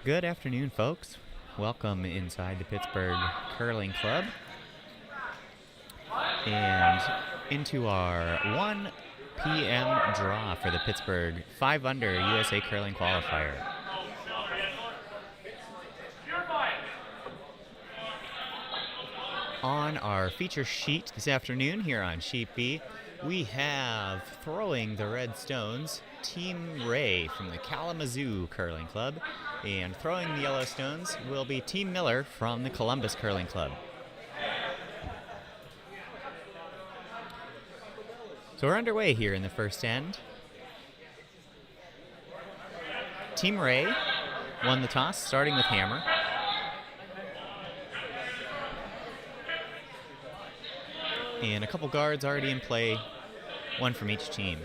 Good afternoon, folks. Welcome inside the Pittsburgh Curling Club and into our 1 p.m. draw for the Pittsburgh 5-Under USA Curling Qualifier. On our feature sheet this afternoon here on Sheet B, we have throwing the red stones, Team Ray from the Kalamazoo Curling Club, and throwing the yellow stones will be Team Miller from the Columbus Curling Club. So we're underway here in the first end. Team Ray won the toss, starting with hammer. And a couple guards already in play, one from each team.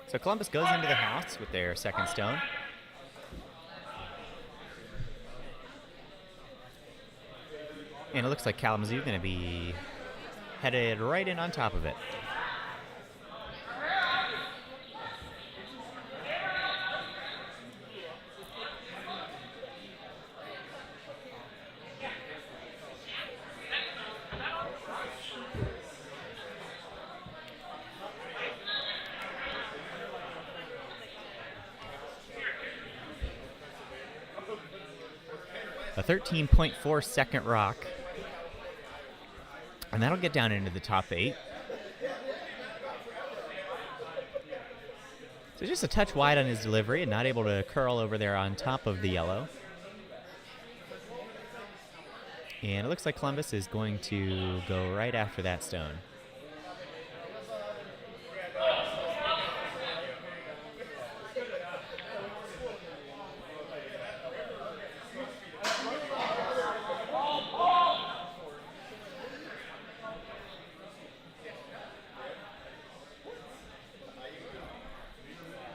So Columbus goes into the house with their second stone. And it looks like Kalamazoo going to be headed right in on top of it. A 13.4 second rock. And that'll get down into the top 8. So just a touch wide on his delivery and not able to curl over there on top of the yellow. And it looks like Columbus is going to go right after that stone.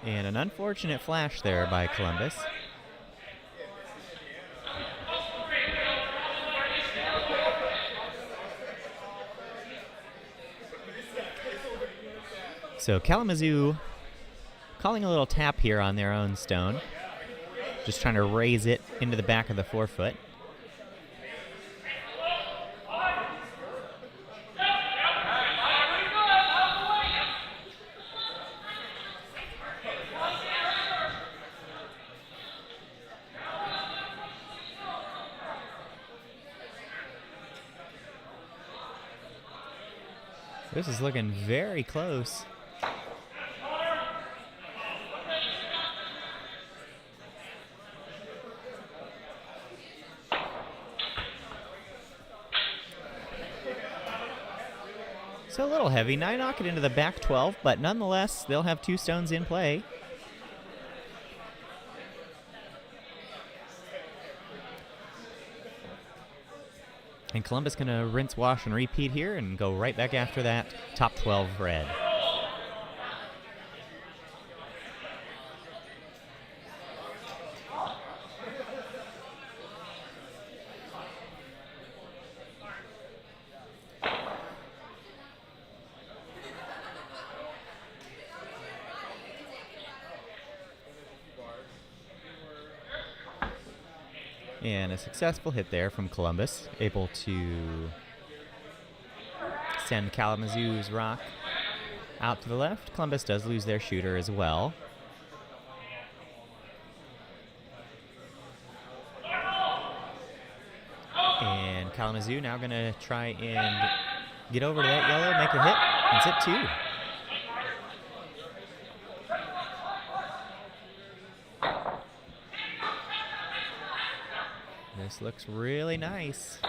And an unfortunate flash there by Columbus. So Kalamazoo calling a little tap here on their own stone. Just trying to raise it into the back of the forefoot. This is looking very close. So a little heavy. Now knock it into the back 12, but nonetheless, they'll have 2 stones in play. And Columbus going to rinse, wash, and repeat here and go right back after that top 12 red. And a successful hit there from Columbus, able to send Kalamazoo's rock out to the left. Columbus does lose their shooter as well. And Kalamazoo now going to try and get over to that yellow, make a hit, and zip 2. This looks really nice.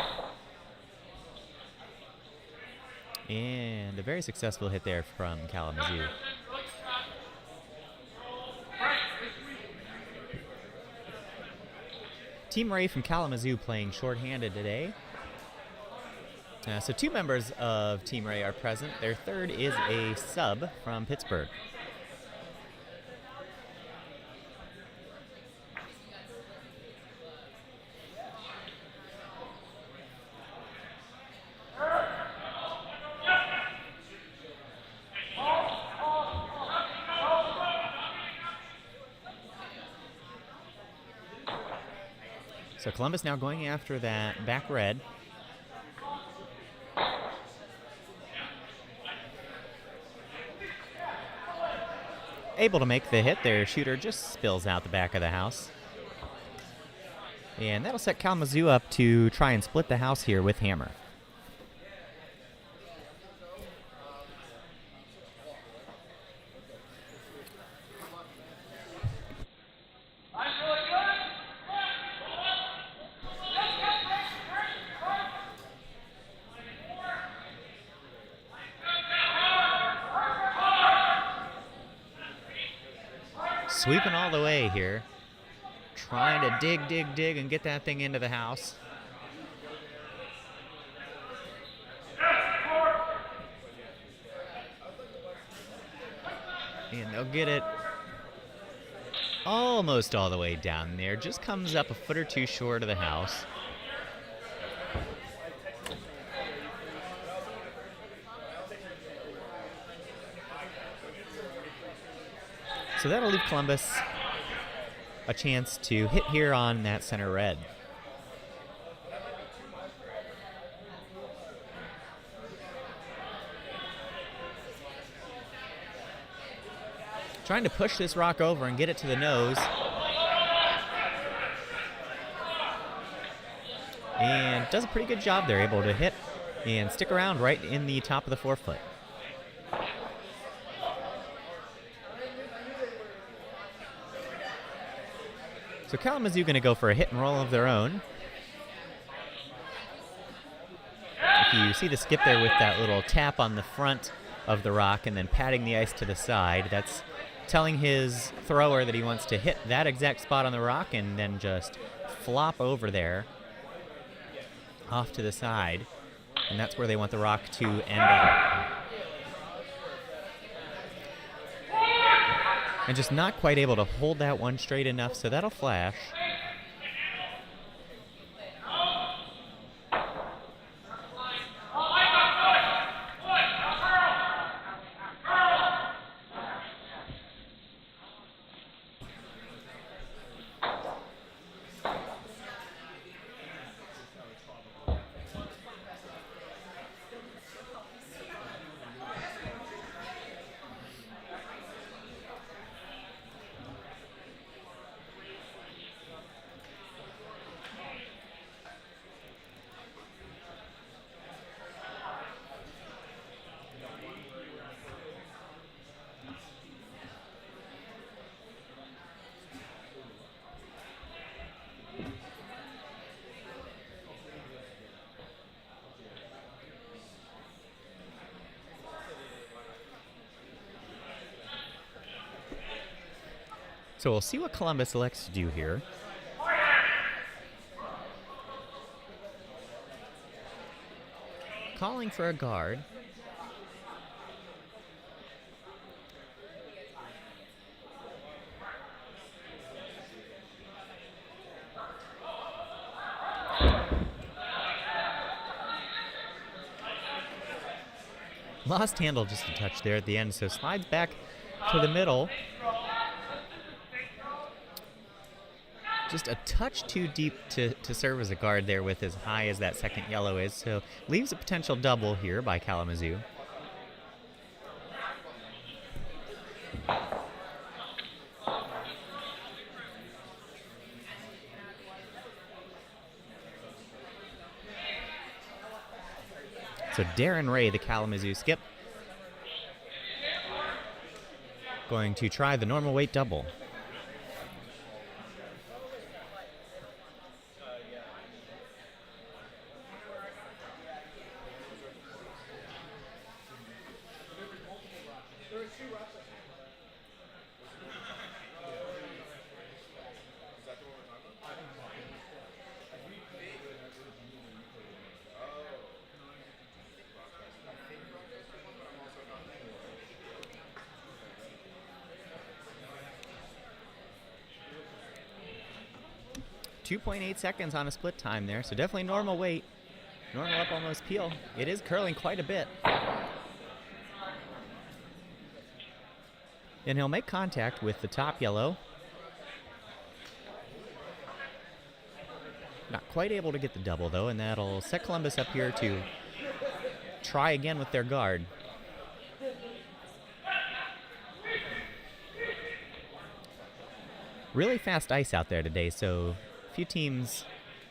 And a very successful hit there from Kalamazoo. Team Ray from Kalamazoo playing shorthanded today. So 2 members of Team Ray are present. Their third is a sub from Pittsburgh. So Columbus now going after that back red. Able to make the hit. Their shooter just spills out the back of the house. And that'll set Kalamazoo up to try and split the house here with Hammer. Sweeping all the way here. Trying to dig, and get that thing into the house. And they'll get it almost all the way down there. Just comes up a foot or two short of the house. So that'll leave Columbus a chance to hit here on that center red. Trying to push this rock over and get it to the nose. And does a pretty good job there, able to hit and stick around right in the top of the forefoot. So Kalamazoo going to go for a hit and roll of their own. If you see the skip there with that little tap on the front of the rock and then patting the ice to the side, that's telling his thrower that he wants to hit that exact spot on the rock and then just flop over there off to the side. And that's where they want the rock to end up. And just not quite able to hold that one straight enough, so that'll flash. So we'll see what Columbus elects to do here. Calling for a guard. Lost handle just a touch there at the end, so slides back to the middle. Just a touch too deep to serve as a guard there with as high as that second yellow is, so leaves a potential double here by Kalamazoo. So Darren Ray, the Kalamazoo skip, going to try the normal weight double. 2.8 seconds on a split time there, so definitely normal weight. Normal up almost peel. It is curling quite a bit. And he'll make contact with the top yellow. Not quite able to get the double, though, and that'll set Columbus up here to try again with their guard. Really fast ice out there today, so a few teams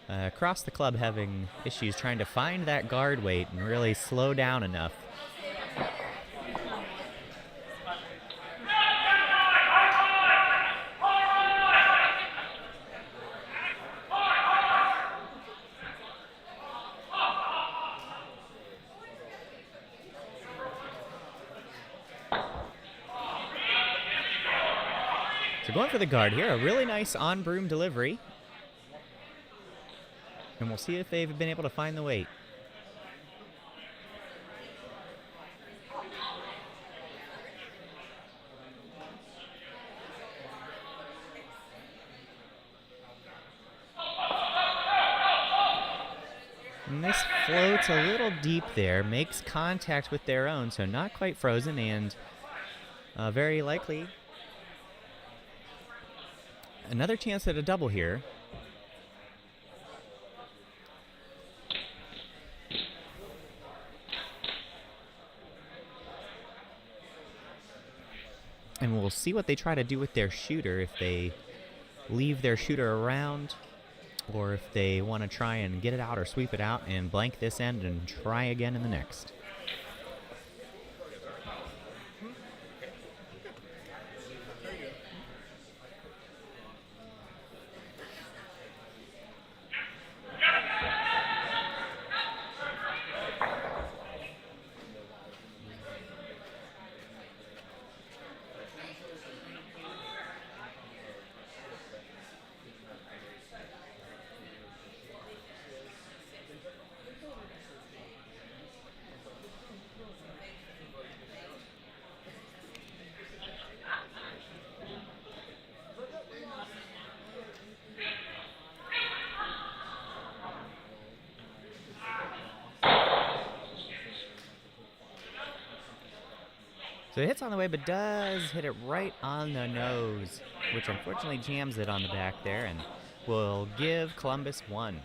across the club having issues trying to find that guard weight and really slow down enough. So going for the guard here, a really nice on-broom delivery. And we'll see if they've been able to find the weight. And this floats a little deep there, makes contact with their own, so not quite frozen, and very likely another chance at a double here. And we'll see what they try to do with their shooter, if they leave their shooter around or if they want to try and get it out or sweep it out and blank this end and try again in the next. So it hits on the way, but does hit it right on the nose, which unfortunately jams it on the back there and will give Columbus one.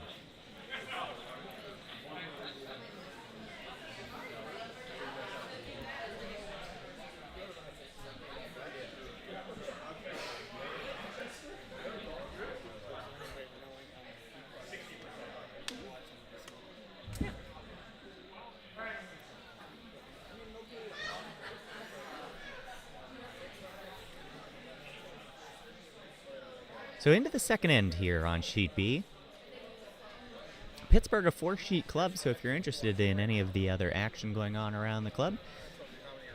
So into the second end here on Sheet B. Pittsburgh, a 4-sheet club, so if you're interested in any of the other action going on around the club,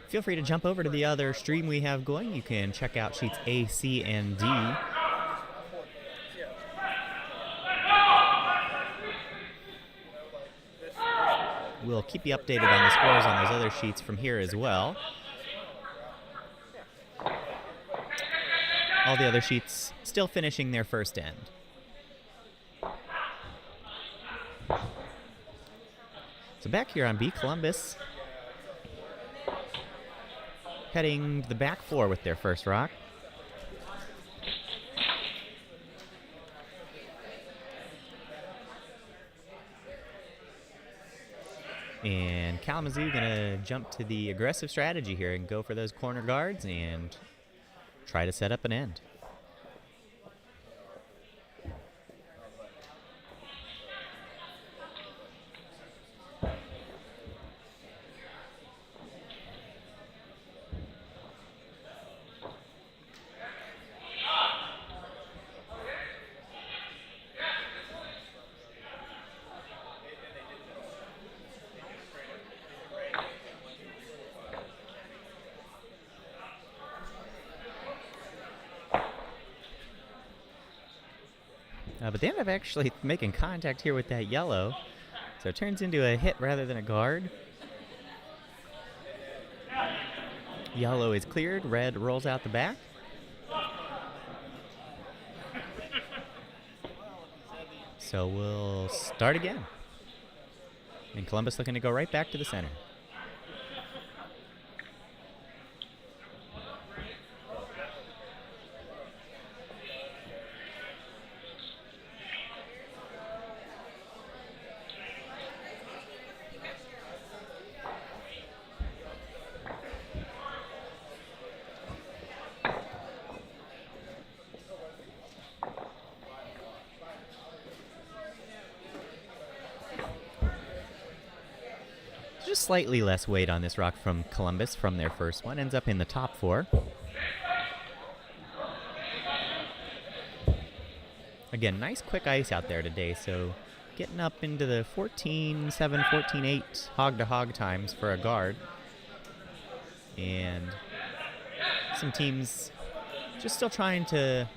feel free to jump over to the other stream we have going. You can check out Sheets A, C, and D. We'll keep you updated on the scores on those other sheets from here as well. All the other sheets still finishing their first end. So back here on B, Columbus heading to the back four with their first rock. And Kalamazoo gonna jump to the aggressive strategy here and go for those corner guards and try to set up an end. But they end up actually making contact here with that yellow. So it turns into a hit rather than a guard. Yellow is cleared. Red rolls out the back. So we'll start again. And Columbus looking to go right back to the center. Just slightly less weight on this rock from Columbus from their first one. Ends up in the top 4. Again, nice quick ice out there today, so getting up into the 14-7, 14-8 hog-to-hog times for a guard. And some teams just still trying to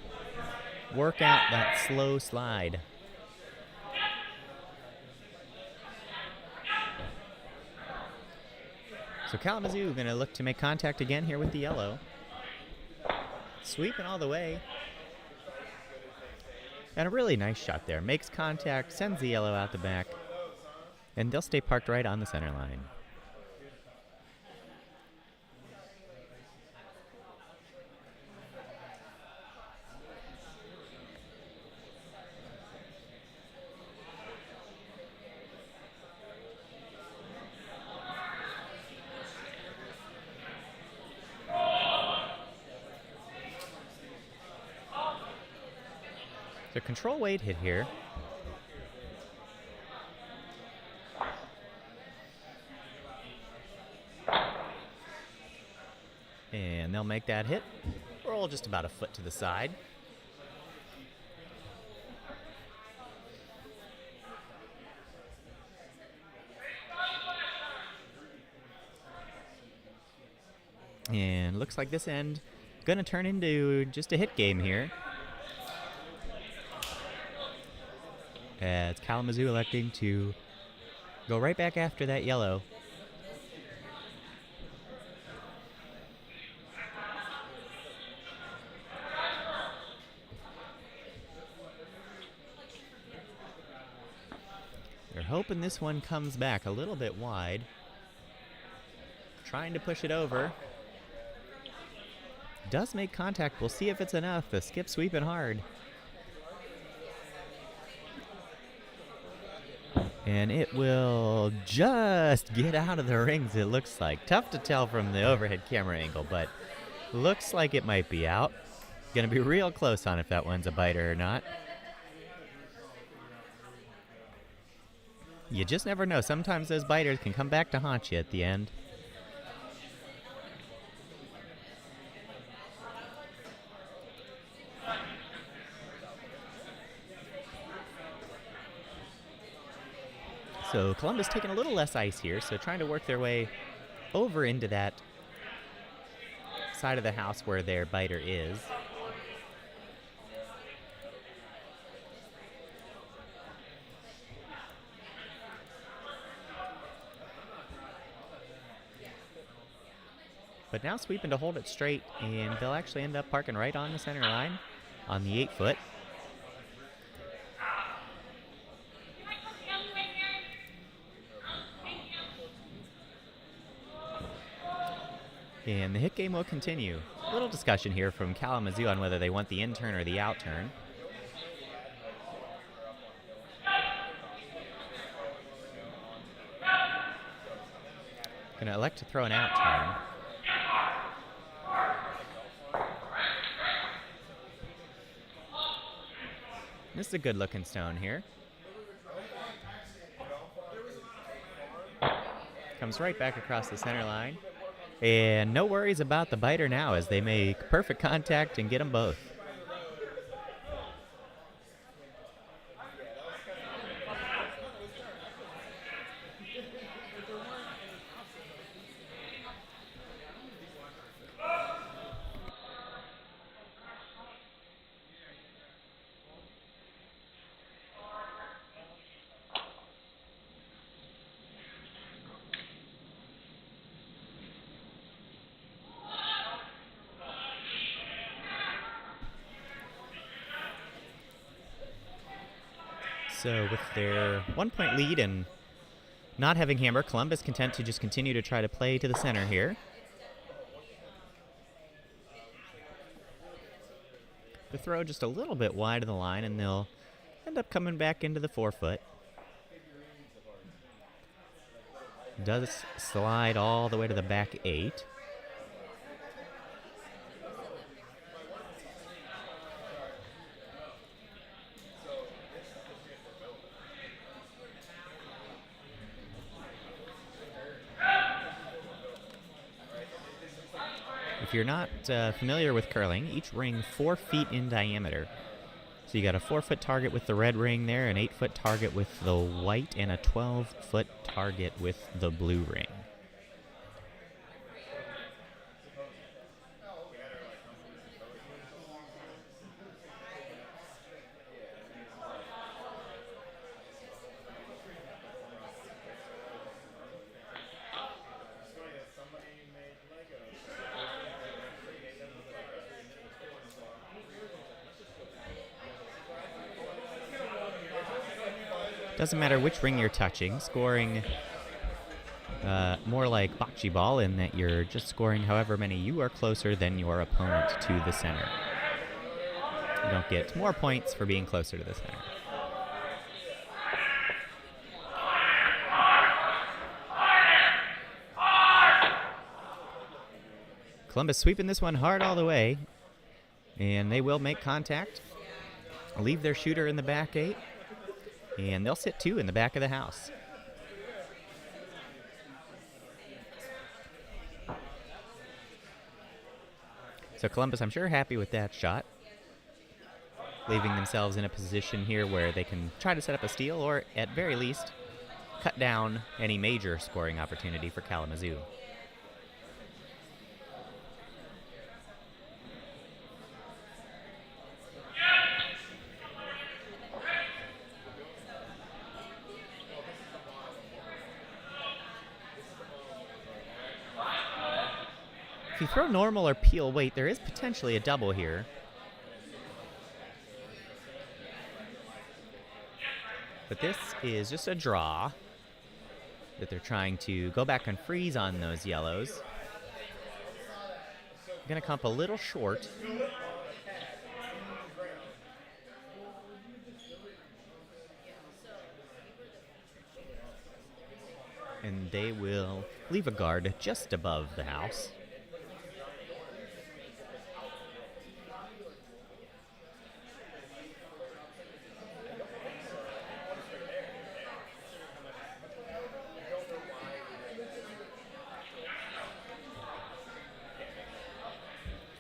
work out that slow slide. So Kalamazoo going to look to make contact again here with the yellow. Sweeping all the way. And a really nice shot there. Makes contact, sends the yellow out the back, and they'll stay parked right on the center line. The control weight hit here. And they'll make that hit. Roll just about a foot to the side. And looks like this end gonna turn into just a hit game here. As Kalamazoo electing to go right back after that yellow. They're hoping this one comes back a little bit wide. Trying to push it over. Does make contact. We'll see if it's enough. The skip sweeping hard. And it will just get out of the rings, it looks like. Tough to tell from the overhead camera angle, but looks like it might be out. Gonna be real close on if that one's a biter or not. You just never know. Sometimes those biters can come back to haunt you at the end. So Columbus taking a little less ice here, so trying to work their way over into that side of the house where their biter is. But now sweeping to hold it straight, and they'll actually end up parking right on the center line on the 8-foot. And the hit game will continue. A little discussion here from Kalamazoo on whether they want the in turn or the out turn. Gonna elect to throw an out turn. This is a good looking stone here. Comes right back across the center line. And no worries about the biter now as they make perfect contact and get them both. So with their 1-point lead and not having hammer, Columbus content to just continue to try to play to the center here. The throw just a little bit wide of the line, and they'll end up coming back into the 4-foot. Does slide all the way to the back 8. If you're not familiar with curling, each ring 4 feet in diameter. So you got a 4-foot target with the red ring there, an 8-foot target with the white, and a 12-foot target with the blue ring. Doesn't matter which ring you're touching, scoring more like bocce ball in that you're just scoring however many you are closer than your opponent to the center. You don't get more points for being closer to the center. Columbus sweeping this one hard all the way, and they will make contact, leave their shooter in the back 8. And they'll sit 2 in the back of the house. So Columbus, I'm sure, happy with that shot. Leaving themselves in a position here where they can try to set up a steal or, at very least, cut down any major scoring opportunity for Kalamazoo. If you throw normal or peel weight, there is potentially a double here. But this is just a draw that they're trying to go back and freeze on those yellows. Going to come up a little short. And they will leave a guard just above the house.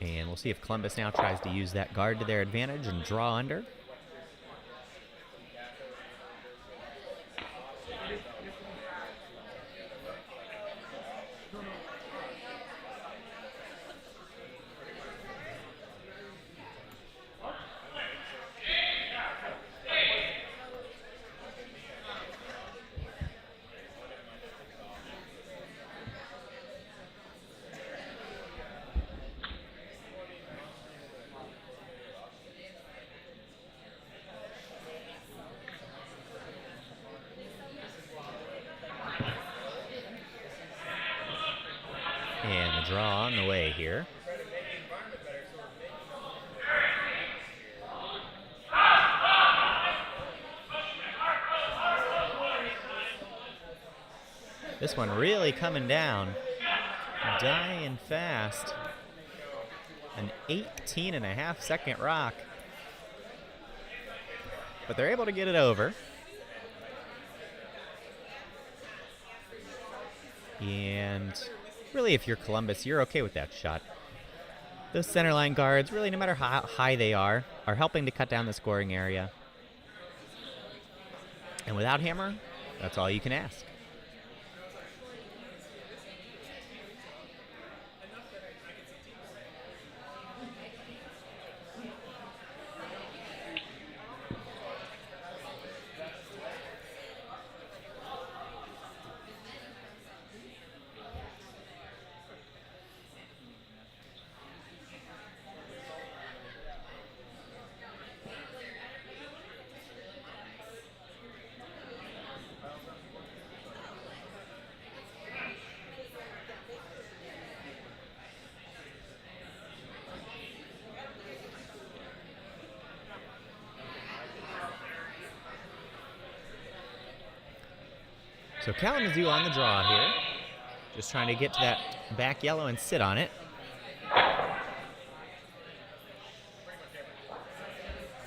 And we'll see if Columbus now tries to use that guard to their advantage and draw under. And the draw on the way here. This one really coming down, dying fast. An 18.5-second rock. But they're able to get it over. And really, if you're Columbus, you're okay with that shot. Those centerline guards, really, no matter how high they are helping to cut down the scoring area. And without hammer, that's all you can ask. So Kalamazoo on the draw here. Just trying to get to that back yellow and sit on it.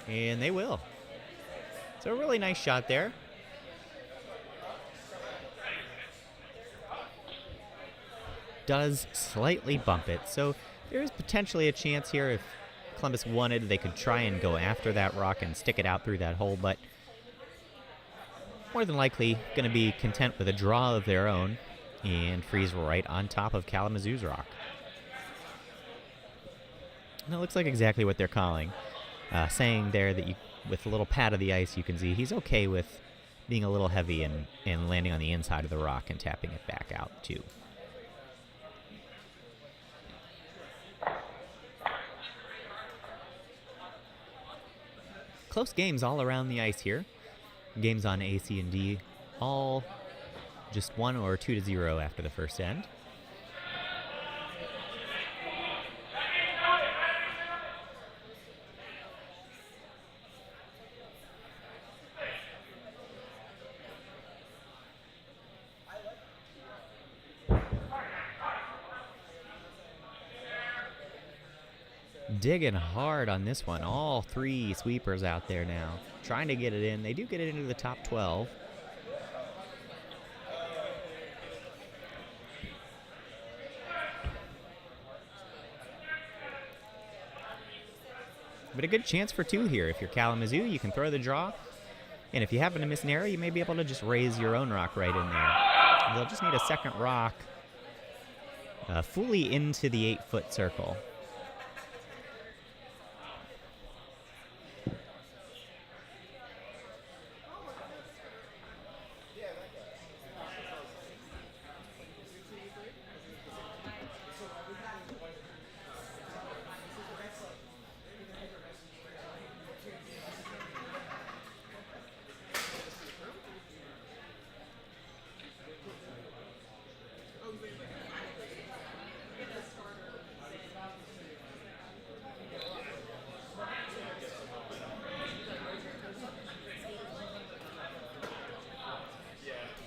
And they will. So a really nice shot there. Does slightly bump it. So there's potentially a chance here if Columbus wanted, they could try and go after that rock and stick it out through that hole, but more than likely going to be content with a draw of their own and freeze right on top of Kalamazoo's rock. And that looks like exactly what they're calling. Saying there that you, with a little pat of the ice, you can see he's okay with being a little heavy and landing on the inside of the rock and tapping it back out too. Close games all around the ice here. Games on A, C, and D, all just 1 or 2-0 after the first end. Digging hard on this one. All 3 sweepers out there now. Trying to get it in. They do get it into the top 12. But a good chance for 2 here. If you're Kalamazoo, you can throw the draw. And if you happen to miss an arrow, you may be able to just raise your own rock right in there. They'll just need a second rock fully into the 8-foot circle.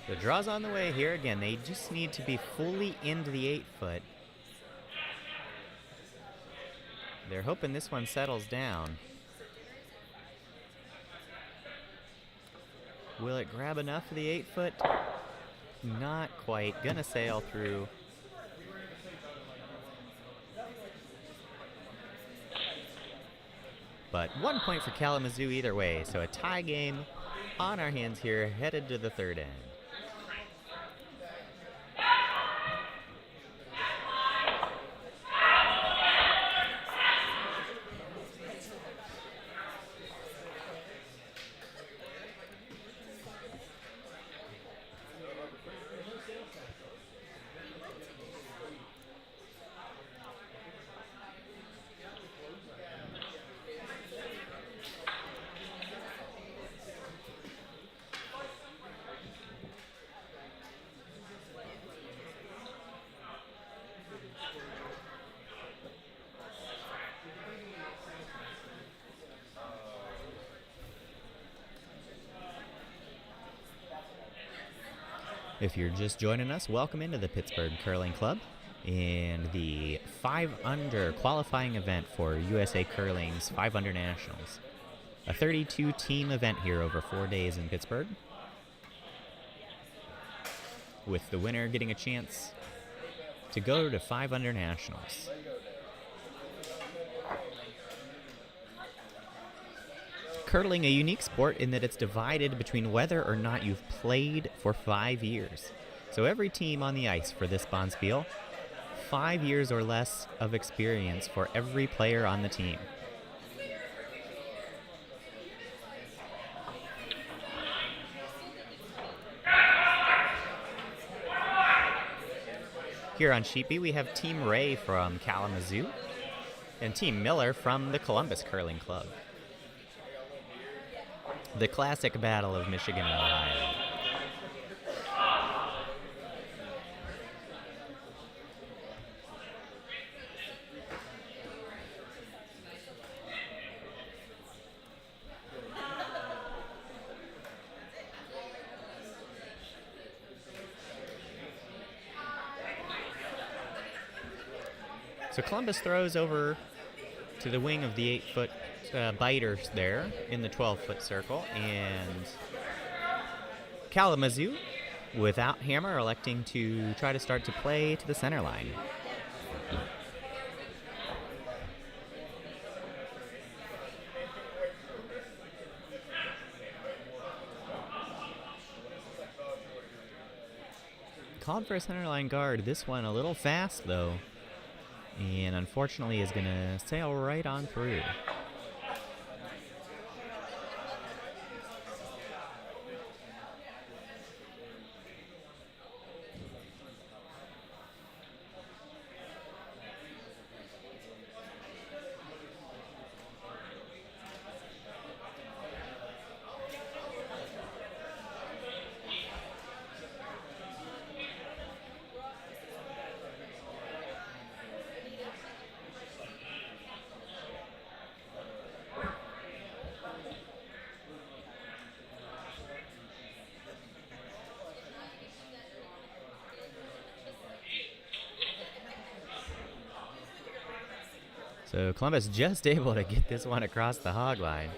The draw's on the way here. Again, they just need to be fully into the 8-foot. They're hoping this one settles down. Will it grab enough of the 8-foot? Not quite. Gonna sail through. But 1 point for Kalamazoo either way. So a tie game on our hands here, headed to the third end. If you're just joining us, welcome into the Pittsburgh Curling Club and the 5-Under qualifying event for USA Curling's 5-Under Nationals. A 32-team event here over 4 days in Pittsburgh, with the winner getting a chance to go to 5-Under Nationals. Curling, a unique sport in that it's divided between whether or not you've played for 5 years. So every team on the ice for this Bonspiel, 5 years or less of experience for every player on the team. Here on Sheet B, we have Team Ray from Kalamazoo and Team Miller from the Columbus Curling Club. The classic battle of Michigan and Ohio. So Columbus throws over to the wing of the 8-foot biters there in the 12-foot circle, and Kalamazoo, without hammer, electing to try to start to play to the center line. Called for a center line guard. This one a little fast, though, and unfortunately is going to sail right on through. So Columbus just able to get this one across the hog line.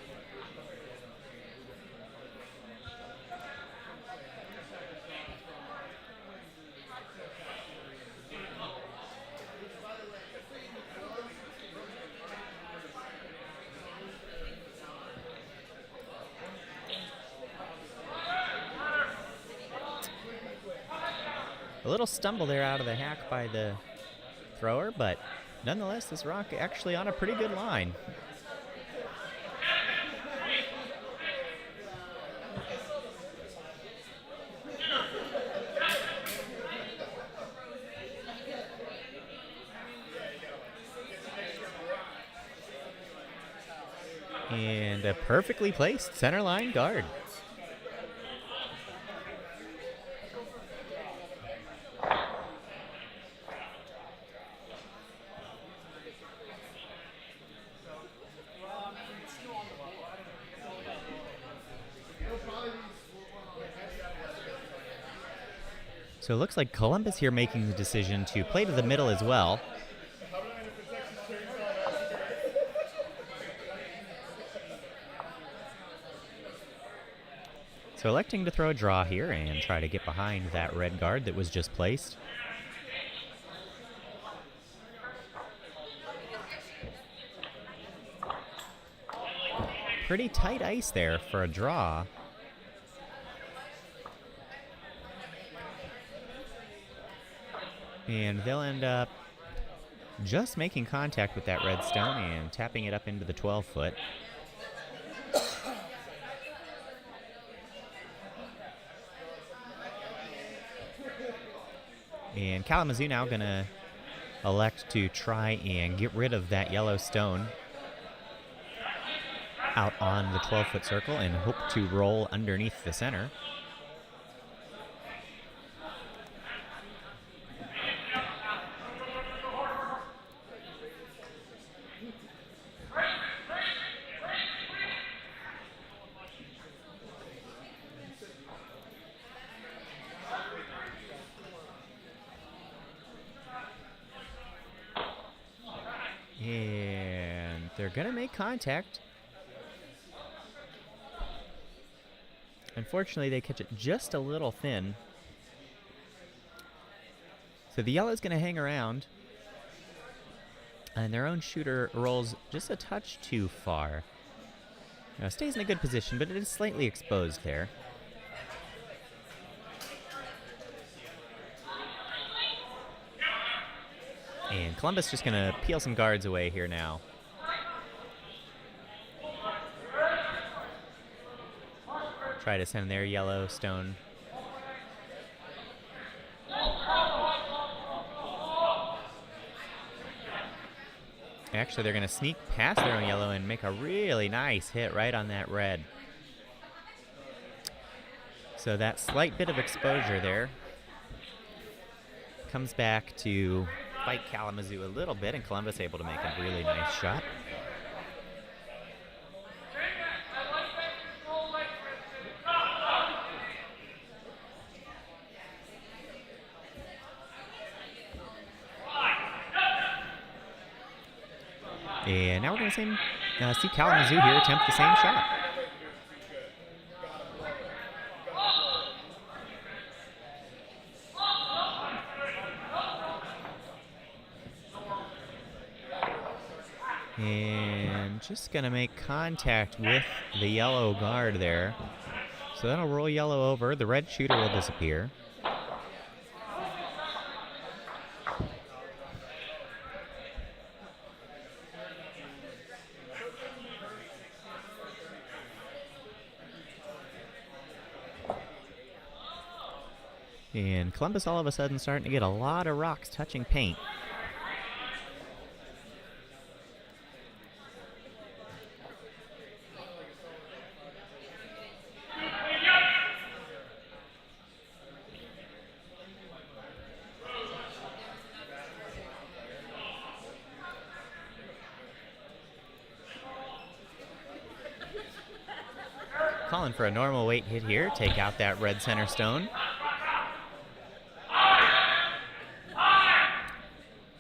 A little stumble there out of the hack by the thrower, but nonetheless, this rock actually on a pretty good line. And a perfectly placed center line guard. So it looks like Columbus here making the decision to play to the middle as well. So electing to throw a draw here and try to get behind that red guard that was just placed. Pretty tight ice there for a draw. And they'll end up just making contact with that red stone and tapping it up into the 12-foot. And Kalamazoo now going to elect to try and get rid of that yellow stone out on the 12-foot circle and hope to roll underneath the center. And they're going to make contact. Unfortunately, they catch it just a little thin. So the yellow's going to hang around. And their own shooter rolls just a touch too far. Now, stays in a good position, but it is slightly exposed there. And Columbus just going to peel some guards away here now. Try to send their yellow stone. Actually, they're going to sneak past their own yellow and make a really nice hit right on that red. So that slight bit of exposure there comes back to fight Kalamazoo a little bit, and Columbus able to make a really nice shot. And now we're going to see Kalamazoo here attempt the same shot. And just going to make contact with the yellow guard there. So that'll roll yellow over. The red shooter will disappear. And Columbus all of a sudden starting to get a lot of rocks touching paint. Calling for a normal weight hit here. Take out that red center stone.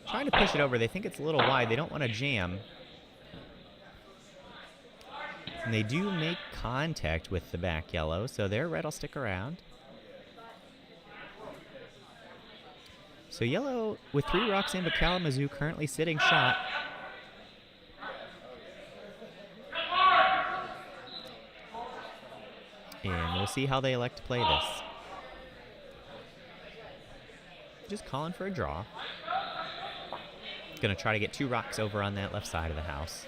Trying to push it over. They think it's a little wide. They don't want to jam. And they do make contact with the back yellow, so their red will stick around. So yellow with 3 rocks in, but Kalamazoo currently sitting shot. And we'll see how they elect to play this. Just calling for a draw. Going to try to get 2 rocks over on that left side of the house.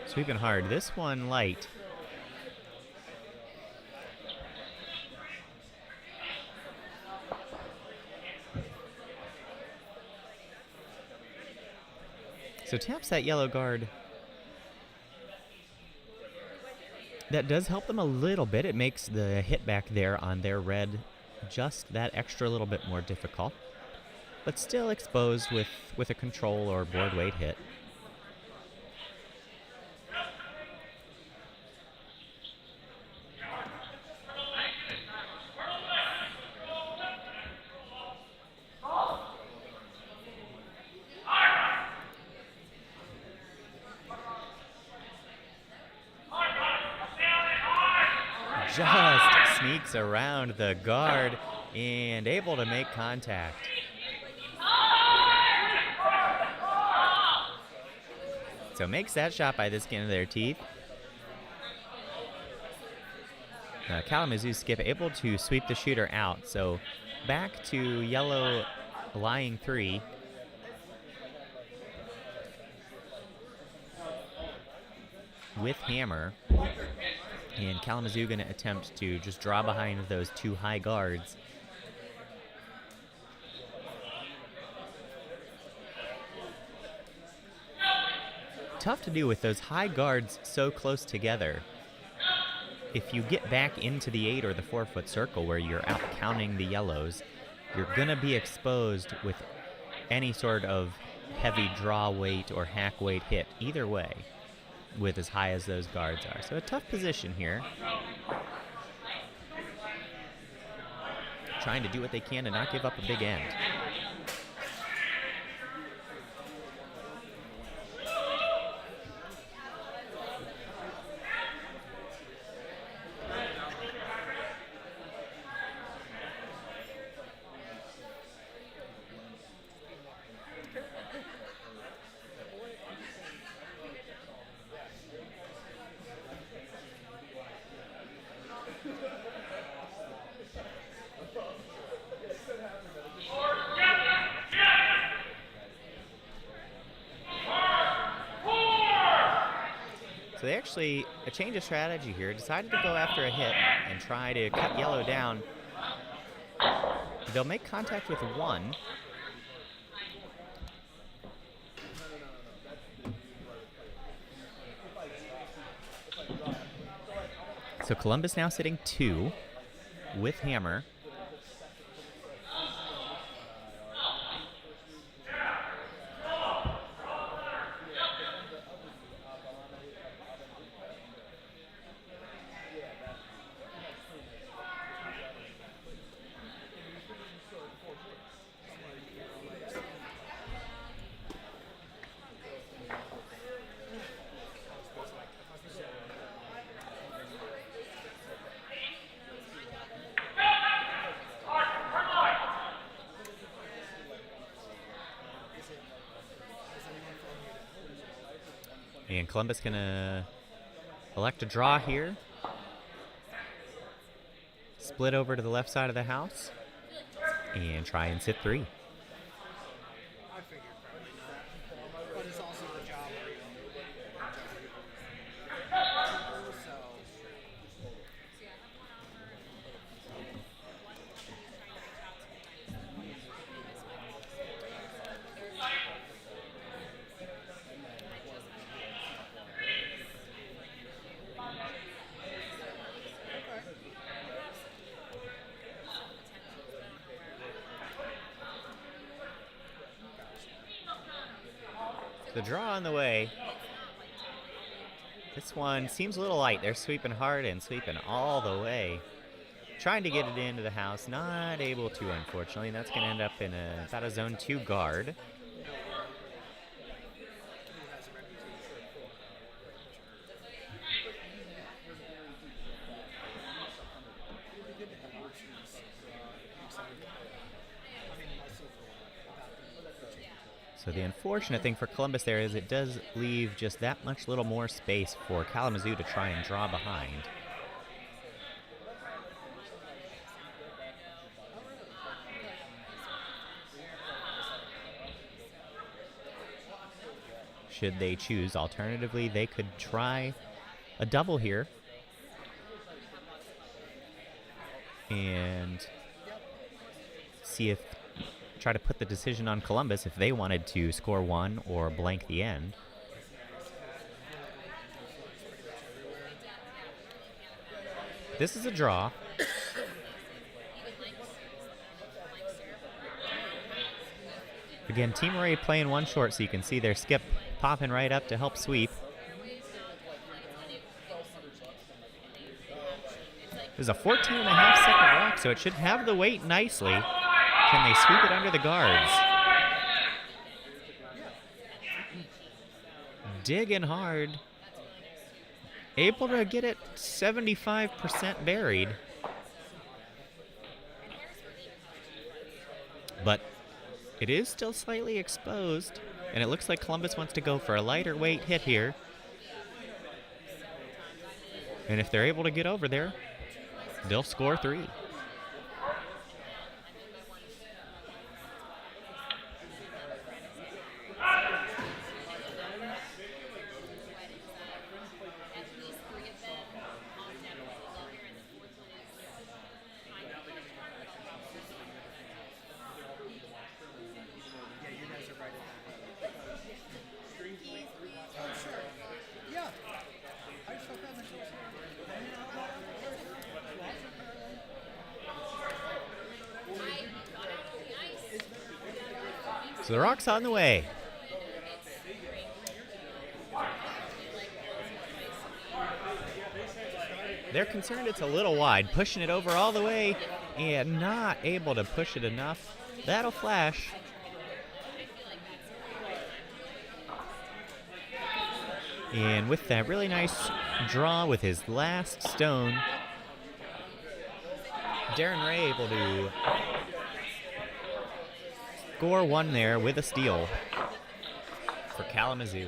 Sweeping hard. This one light. So taps that yellow guard. That does help them a little bit. It makes the hit back there on their red just that extra little bit more difficult, but still exposed with a control or board weight hit. Just sneaks around the guard and able to make contact. So makes that shot by the skin of their teeth. Kalamazoo skip able to sweep the shooter out. So back to yellow lying 3. With hammer. And Kalamazoo going to attempt to just draw behind those 2 high guards. Tough to do with those high guards so close together. If you get back into the 8 or the 4-foot circle where you're out counting the yellows, you're going to be exposed with any sort of heavy draw weight or hack weight hit, either way, with as high as those guards are. So a tough position here. Trying to do what they can to not give up a big end. So they actually, a change of strategy here, decided to go after a hit and try to cut yellow down. They'll make contact with 1. So Columbus now sitting 2 with hammer. And Columbus gonna elect a draw here. Split over to the left side of the house and try and sit 3. I figured probably not. But it's also the job where you so The draw on the way. This one seems a little light. They're sweeping hard and sweeping all the way. Trying to get it into the house. Not able to, unfortunately. That's going to end up in about a zone 2 guard. So the unfortunate thing for Columbus there is it does leave just that much little more space for Kalamazoo to try and draw behind. Should they choose. Alternatively, they could try a double here and try to put the decision on Columbus if they wanted to score 1 or blank the end. This is a draw. Again, Team Ray playing 1 short, so you can see their skip popping right up to help sweep. There's a 14.5-second walk, so it should have the weight nicely. Can they sweep it under the guards? Digging hard. Able to get it 75% buried. But it is still slightly exposed, and it looks like Columbus wants to go for a lighter weight hit here. And if they're able to get over there, they'll score 3. So the rock's on the way. They're concerned it's a little wide, pushing it over all the way and not able to push it enough. That'll flash. And with that really nice draw with his last stone, Darren Ray able to score 1 there with a steal for Kalamazoo.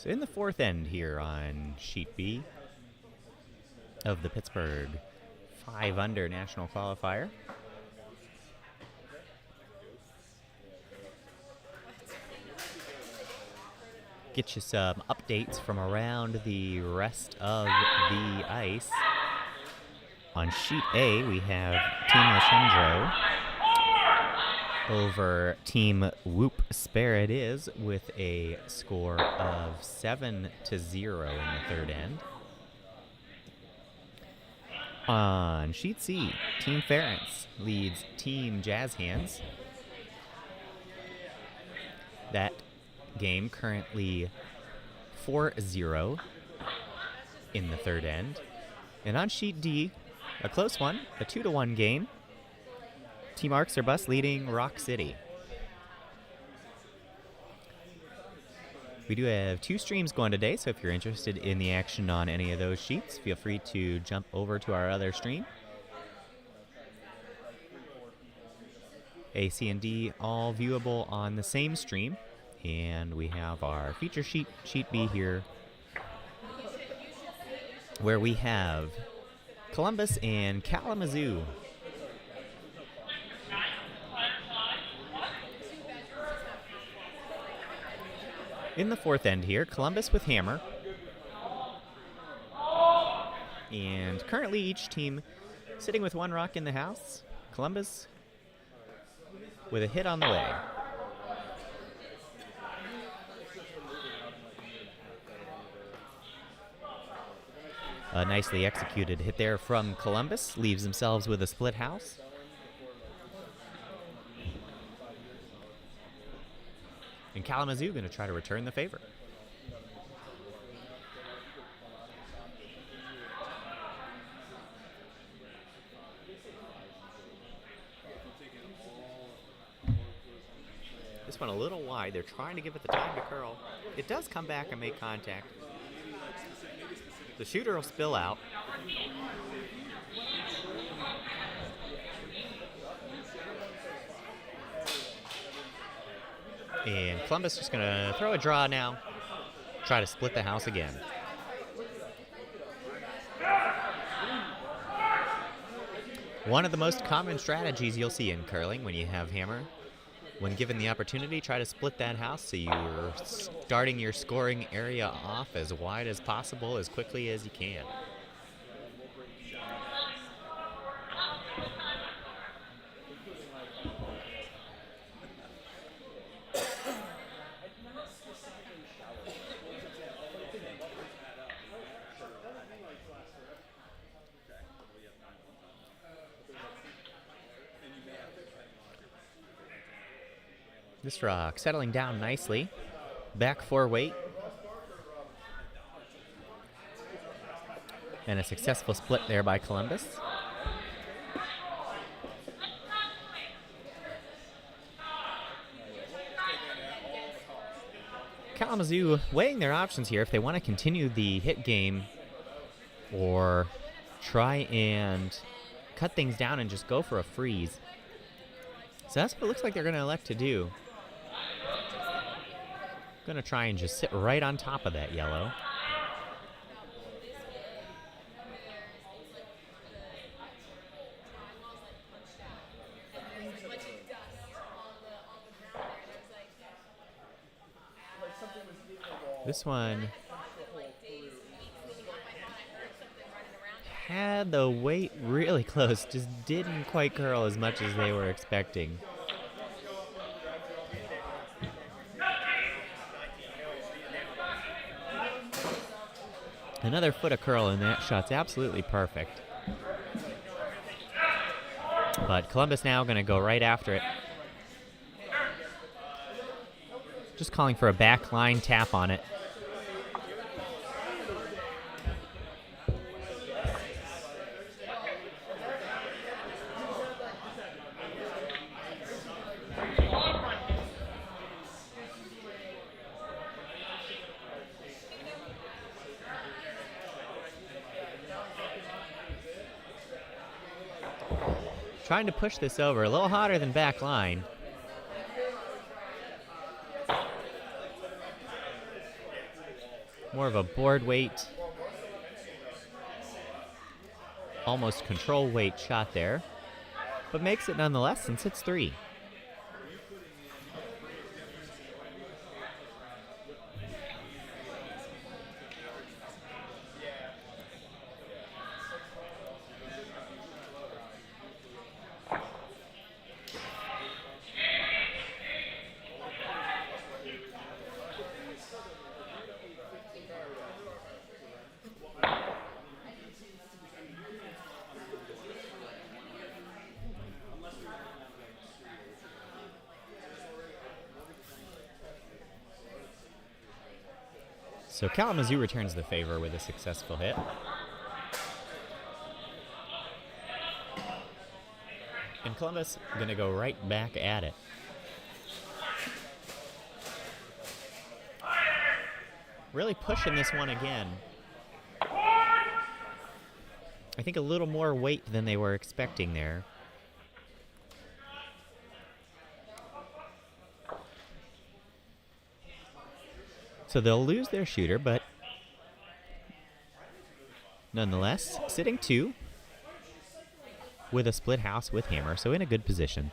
So in the fourth end here on Sheet B of the Pittsburgh 5-Under National Qualifier. Get you some updates from around the rest of the ice. On Sheet A, we have Team Lashendro over Team Whoop Spare It Is with a score of 7-0 in the third end. On Sheet C, Team Ference leads Team Jazz Hands. That game currently 4-0 in the third end. And on Sheet D, a close one, a 2-1 game. Team Arcs or Bus leading Rock City. We do have 2 streams going today, so if you're interested in the action on any of those sheets, feel free to jump over to our other stream. A, C, and D all viewable on the same stream. And we have our feature sheet, Sheet B here, where we have Columbus and Kalamazoo. In the fourth end here, Columbus with Hammer. And currently each team sitting with 1 rock in the house. Columbus with a hit on the way. A nicely executed hit there from Columbus. Leaves themselves with a split house. And Kalamazoo going to try to return the favor. This one a little wide. They're trying to give it the time to curl. It does come back and make contact. The shooter will spill out. And Columbus just going to throw a draw now. Try to split the house again. One of the most common strategies you'll see in curling when you have hammer. When given the opportunity, try to split that house so you're starting your scoring area off as wide as possible, as quickly as you can. This rock settling down nicely. Back 4 weight. And a successful split there by Columbus. Kalamazoo weighing their options here if they want to continue the hit game or try and cut things down and just go for a freeze. So that's what it looks like they're going to elect to do. Going to try and just sit right on top of that yellow. This one had the weight really close, just didn't quite curl as much as they were expecting. Another foot of curl, and that shot's absolutely perfect. But Columbus now going to go right after it. Just calling for a back line tap on it. Trying to push this over, a little hotter than back line. More of a board weight, almost control weight shot there, but makes it nonetheless since it's 3. So Kalamazoo returns the favor with a successful hit. And Columbus going to go right back at it. Really pushing this one again. I think a little more weight than they were expecting there. So they'll lose their shooter, but nonetheless, sitting 2 with a split house with hammer, so in a good position.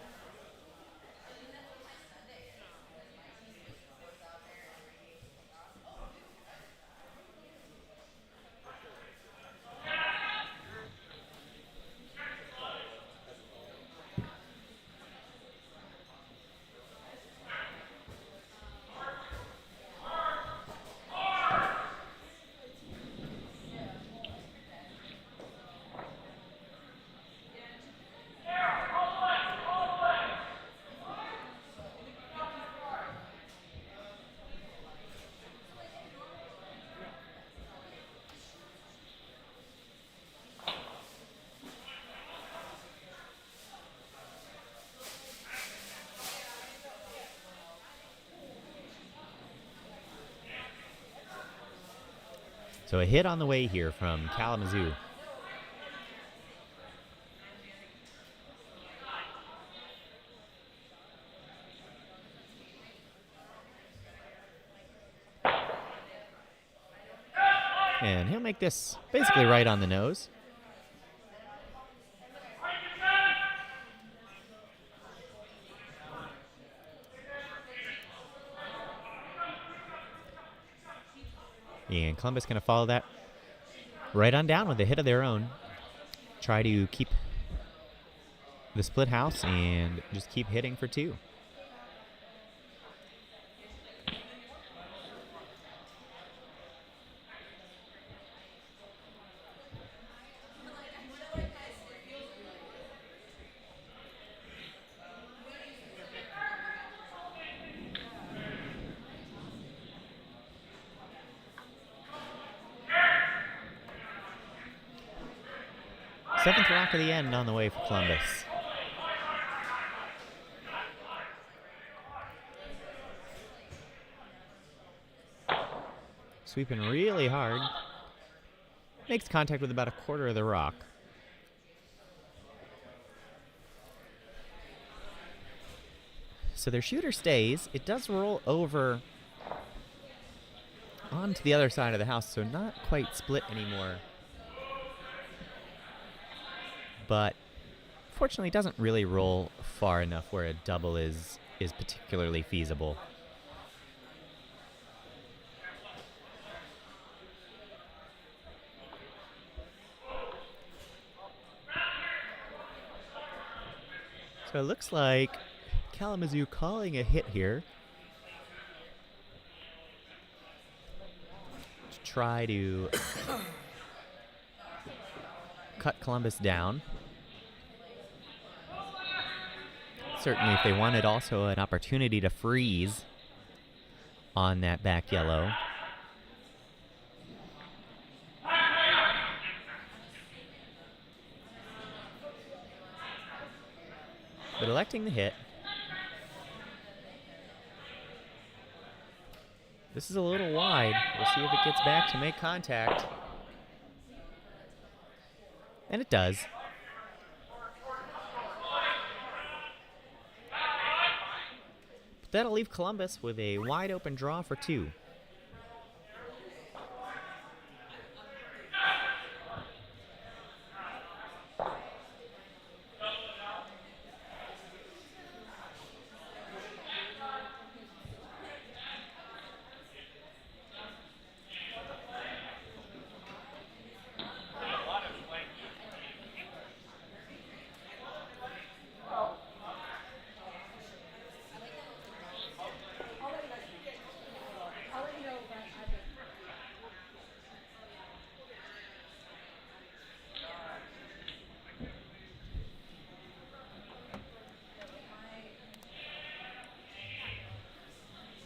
So a hit on the way here from Kalamazoo. And he'll make this basically right on the nose. And Columbus going to follow that right on down with a hit of their own. Try to keep the split house and just keep hitting for 2. Seventh rock of the end on the way for Columbus. Sweeping really hard. Makes contact with about a quarter of the rock. So their shooter stays. It does roll over onto the other side of the house, so not quite split anymore. But fortunately, it doesn't really roll far enough where a double is particularly feasible. So it looks like Kalamazoo calling a hit here to try to cut Columbus down. Certainly, if they wanted also an opportunity to freeze on that back yellow. But electing the hit. This is a little wide. We'll see if it gets back to make contact. And it does. But that'll leave Columbus with a wide open draw for 2.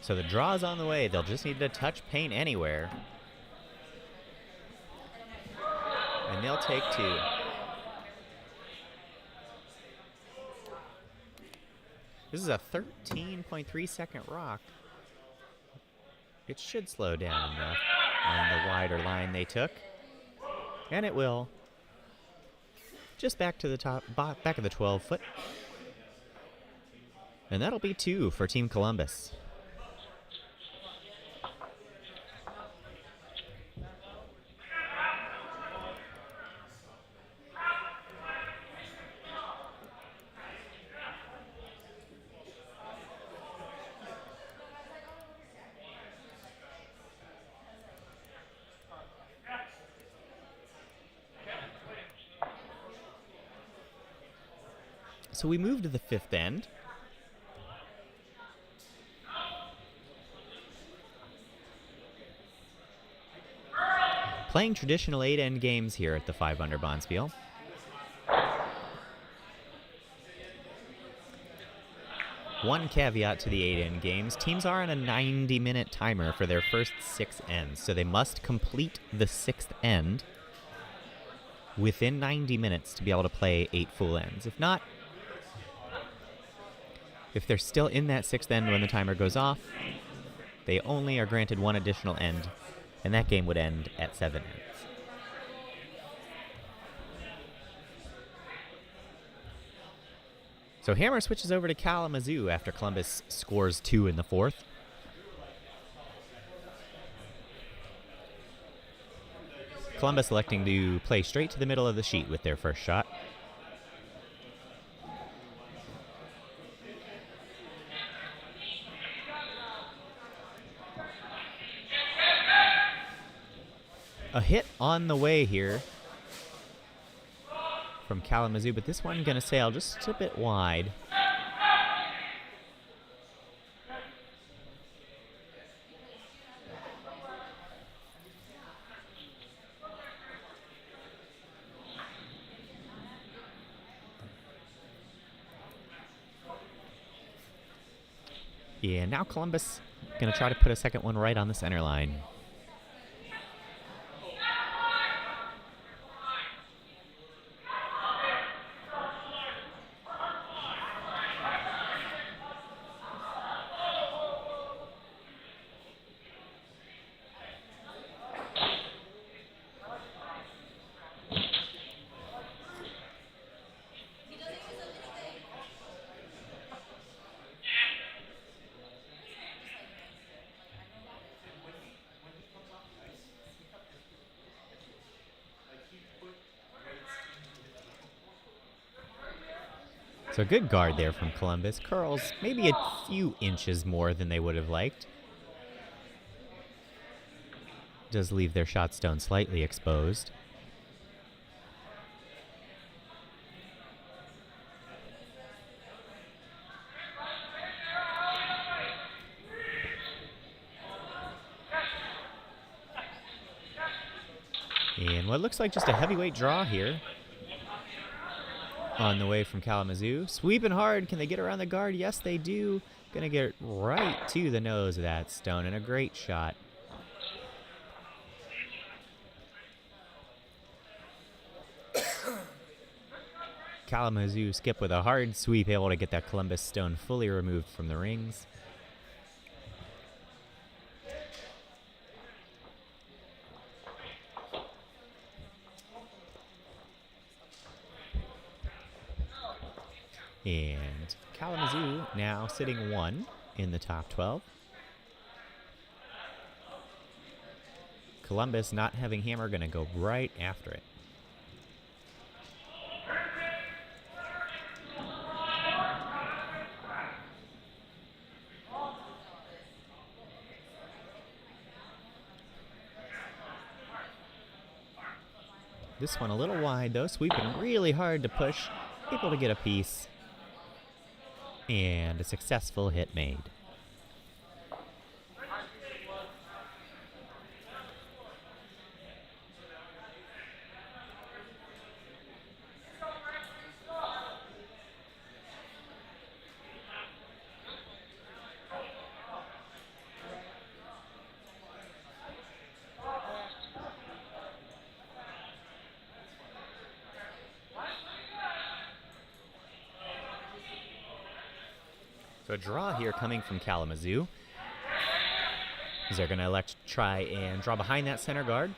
So the draw's on the way. They'll just need to touch paint anywhere. And they'll take 2. This is a 13.3 second rock. It should slow down enough on the wider line they took. And it will. Just back to the top, back of the 12-foot. And that'll be 2 for Team Columbus. So we move to the 5th end. Playing traditional 8-end games here at the 5-Under Bonspiel. One caveat to the 8-end games. Teams are on a 90-minute timer for their first 6 ends, so they must complete the 6th end within 90 minutes to be able to play 8 full ends. If not, if they're still in that 6th end when the timer goes off, they only are granted 1 additional end, and that game would end at 7 ends. So Hammer switches over to Kalamazoo after Columbus scores 2 in the 4th. Columbus electing to play straight to the middle of the sheet with their first shot. A hit on the way here from Kalamazoo, but this one gonna sail just a bit wide. Yeah, now Columbus gonna try to put a second one right on the center line. So good guard there from Columbus. Curls maybe a few inches more than they would have liked. Does leave their shot stone slightly exposed. And what looks like just a heavyweight draw here on the way from Kalamazoo. Sweeping hard. Can they get around the guard? Yes, they do. Gonna get right to the nose of that stone, and a great shot. Kalamazoo skip with a hard sweep, able to get that Columbus stone fully removed from the rings. And Kalamazoo now sitting 1 in the top 12. Columbus, not having Hammer, going to go right after it. This one a little wide, though, sweeping really hard to push, able to get a piece. And a successful hit made. So a draw here coming from Kalamazoo. Is they're going to elect to try and draw behind that center guard.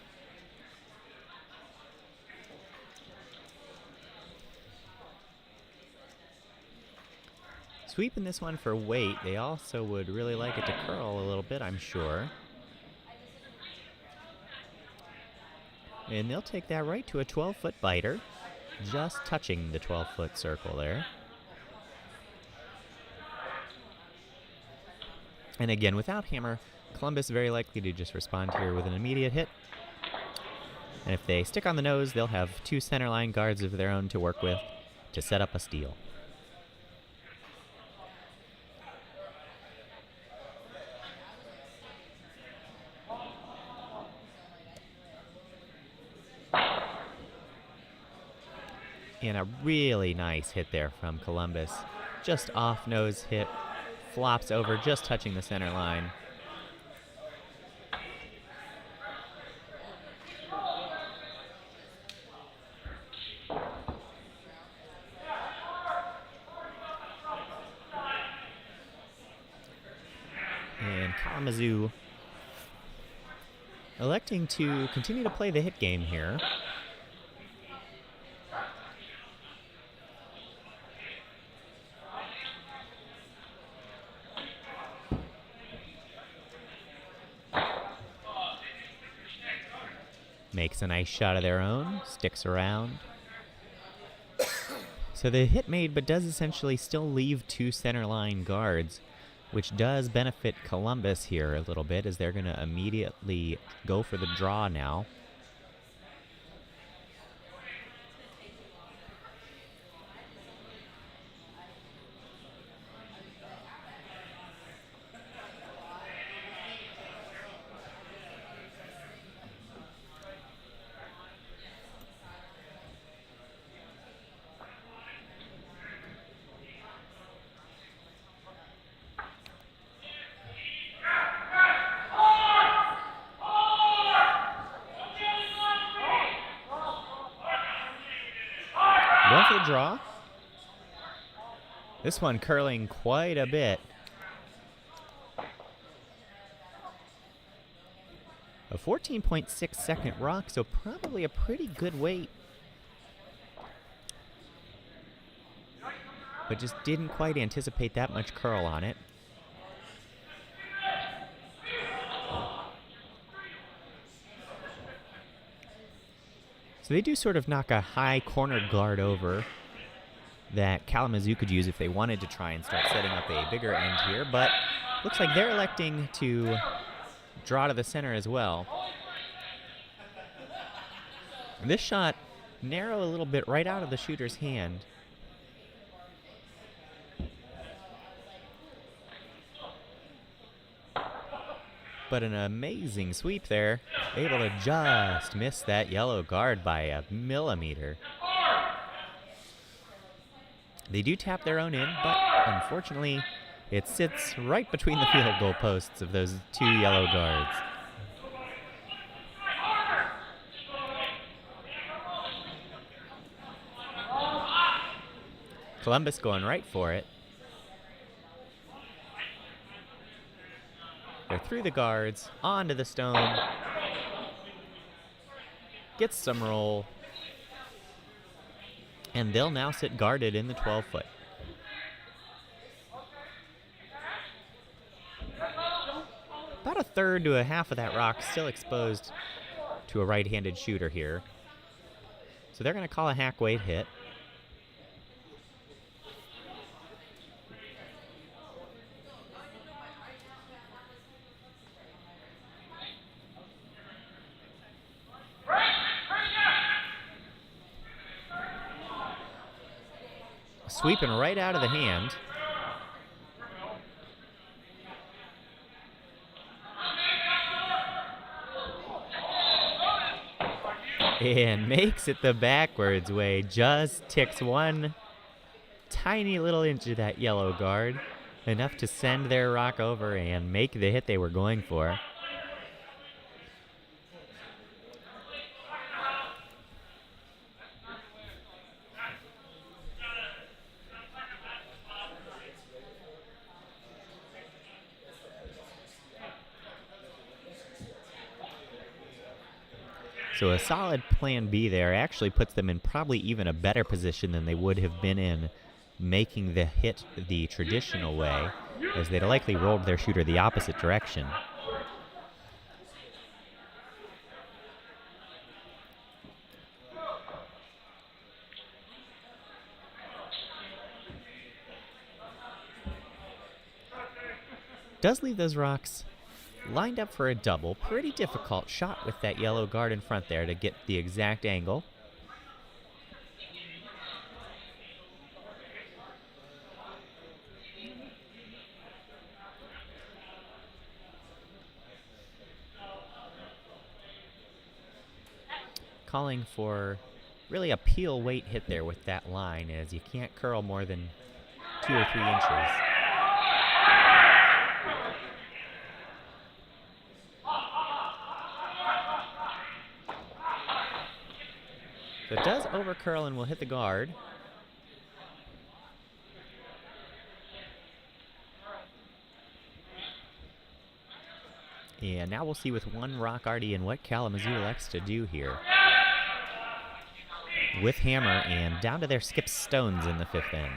Sweeping this one for weight. They also would really like it to curl a little bit, I'm sure. And they'll take that right to a 12-foot biter, just touching the 12-foot circle there. And again, without hammer, Columbus very likely to just respond here with an immediate hit. And if they stick on the nose, they'll have 2 centerline guards of their own to work with to set up a steal. And a really nice hit there from Columbus. Just off-nose hit, flops over, just touching the center line. And Kalamazoo electing to continue to play the hit game here. Makes a nice shot of their own, sticks around. So the hit made, but does essentially still leave 2 center line guards, which does benefit Columbus here a little bit, as they're going to immediately go for the draw now. Going for the draw. This one curling quite a bit. A 14.6 second rock, so probably a pretty good weight. But just didn't quite anticipate that much curl on it. So they do sort of knock a high corner guard over that Kalamazoo could use if they wanted to try and start setting up a bigger end here, but looks like they're electing to draw to the center as well. This shot narrow a little bit right out of the shooter's hand. But an amazing sweep there. Able to just miss that yellow guard by a millimeter. They do tap their own in, but unfortunately, it sits right between the field goal posts of those 2 yellow guards. Columbus going right for it. They're through the guards, onto the stone. Gets some roll. And they'll now sit guarded in the 12-foot. About a third to a half of that rock still exposed to a right-handed shooter here. So they're going to call a hack weight hit. Sweeping right out of the hand. And makes it the backwards way. Just ticks one tiny little inch of that yellow guard. Enough to send their rock over and make the hit they were going for. So a solid plan B there actually puts them in probably even a better position than they would have been in making the hit the traditional way, as they'd likely rolled their shooter the opposite direction. Does leave those rocks lined up for a double. Pretty difficult shot with that yellow guard in front there to get the exact angle. Calling for really a peel weight hit there with that line, as you can't curl more than 2 or 3 inches. So it does over curl and will hit the guard. And now we'll see with one rock already in what Kalamazoo elects to do here. With hammer and down to their skip stones in the 5th end.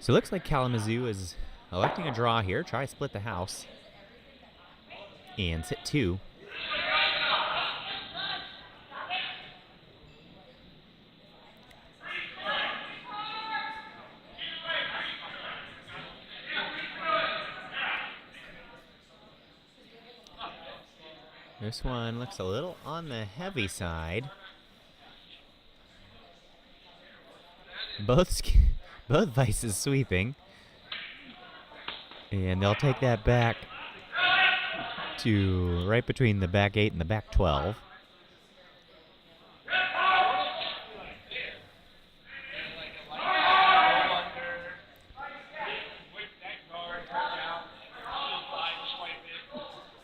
So it looks like Kalamazoo is electing a draw here. Try to split the house. And sit 2. This one looks a little on the heavy side. Both vices sweeping. And they'll take that back to right between the back 8 and the back 12.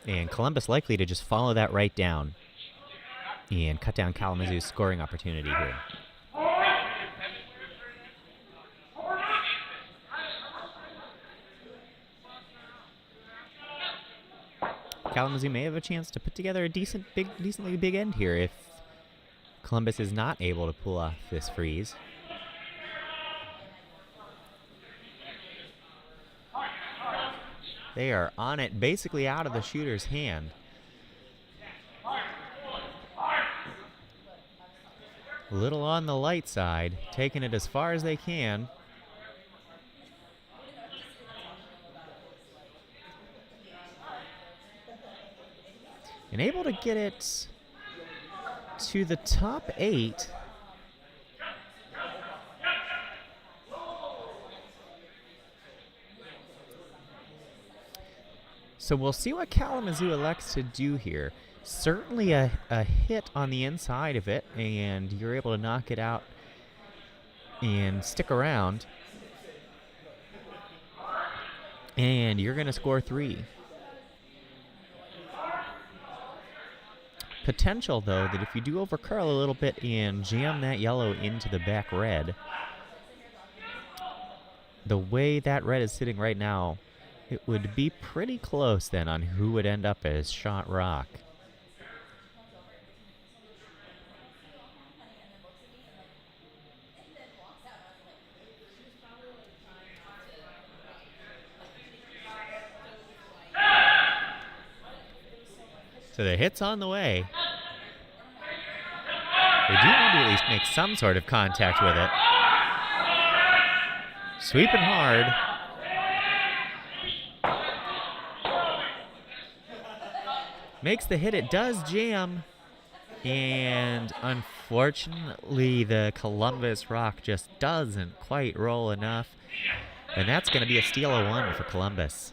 And Columbus likely to just follow that right down and cut down Kalamazoo's scoring opportunity here. Kalamazoo may have a chance to put together a decently big end here if Columbus is not able to pull off this freeze. They are on it, basically out of the shooter's hand. A little on the light side, taking it as far as they can. And able to get it to the top 8. So we'll see what Kalamazoo elects to do here. Certainly a hit on the inside of it, and you're able to knock it out and stick around. And you're going to score 3. Potential, though, that if you do overcurl a little bit and jam that yellow into the back red, the way that red is sitting right now, It would be pretty close then on who would end up as shot rock. So the hit's on the way. They do need to at least make some sort of contact with it. Sweeping hard. Makes the hit. It does jam. And unfortunately, the Columbus rock just doesn't quite roll enough. And that's going to be a steal of one for Columbus.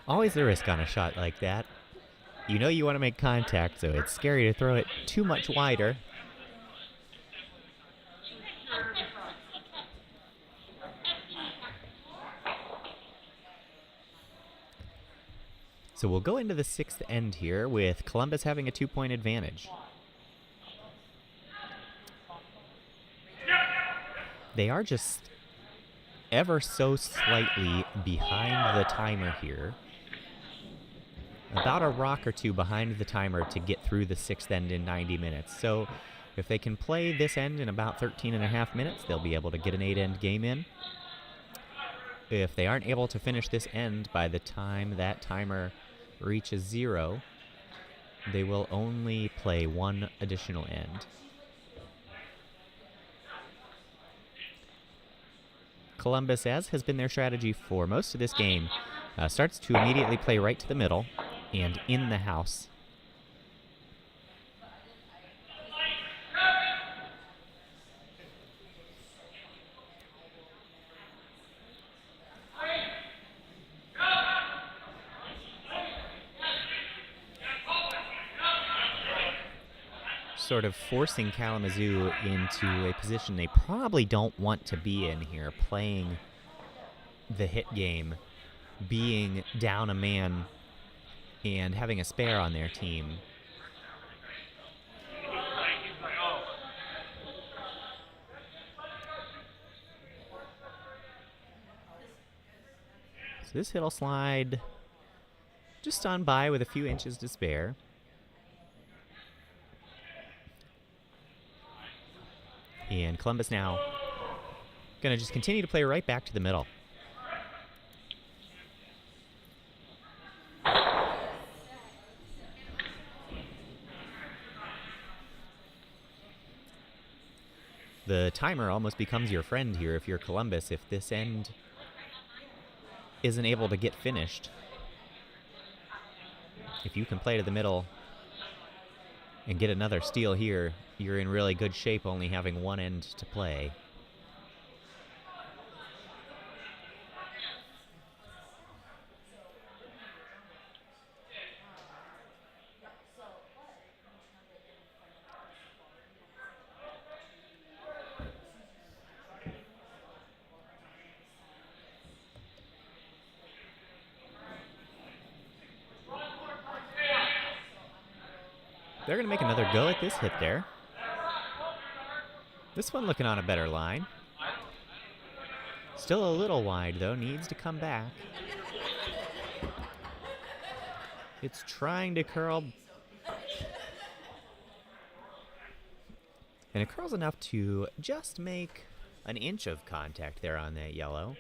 Always the risk on a shot like that. You know you want to make contact, so it's scary to throw it too much wider. So we'll go into the sixth end here with Columbus having a 2-point advantage. They are just ever so slightly behind the timer here. About a rock or two behind the timer to get through the sixth end in 90 minutes. So if they can play this end in about 13 and a half minutes, they'll be able to get an 8-end game in. If they aren't able to finish this end by the time that timer reaches 0, they will only play one additional end. Columbus, as has been their strategy for most of this game, starts to immediately play right to the middle and in the house. Sort of forcing Kalamazoo into a position they probably don't want to be in here, playing the hit game, being down a man and having a spare on their team. So this hit'll slide just on by with a few inches to spare. And Columbus now going to just continue to play right back to the middle. The timer almost becomes your friend here if you're Columbus, if this end isn't able to get finished. If you can play to the middle and get another steal here, you're in really good shape only having one end to play. They're going to make another go at this hit there. This one looking on a better line. Still a little wide, though. Needs to come back. It's trying to curl. And it curls enough to just make an inch of contact there on that yellow.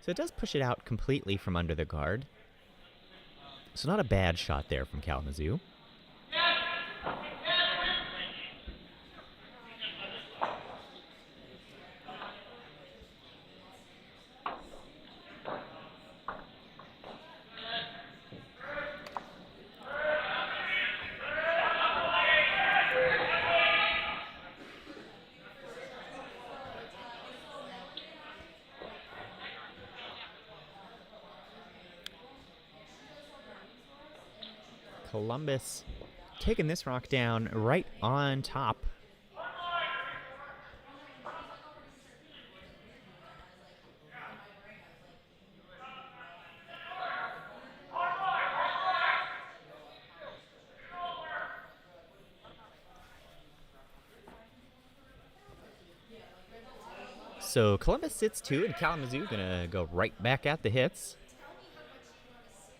So it does push it out completely from under the guard. So not a bad shot there from Kalamazoo. Columbus taking this rock down right on top. So Columbus sits 2, and Kalamazoo gonna go right back at the hits.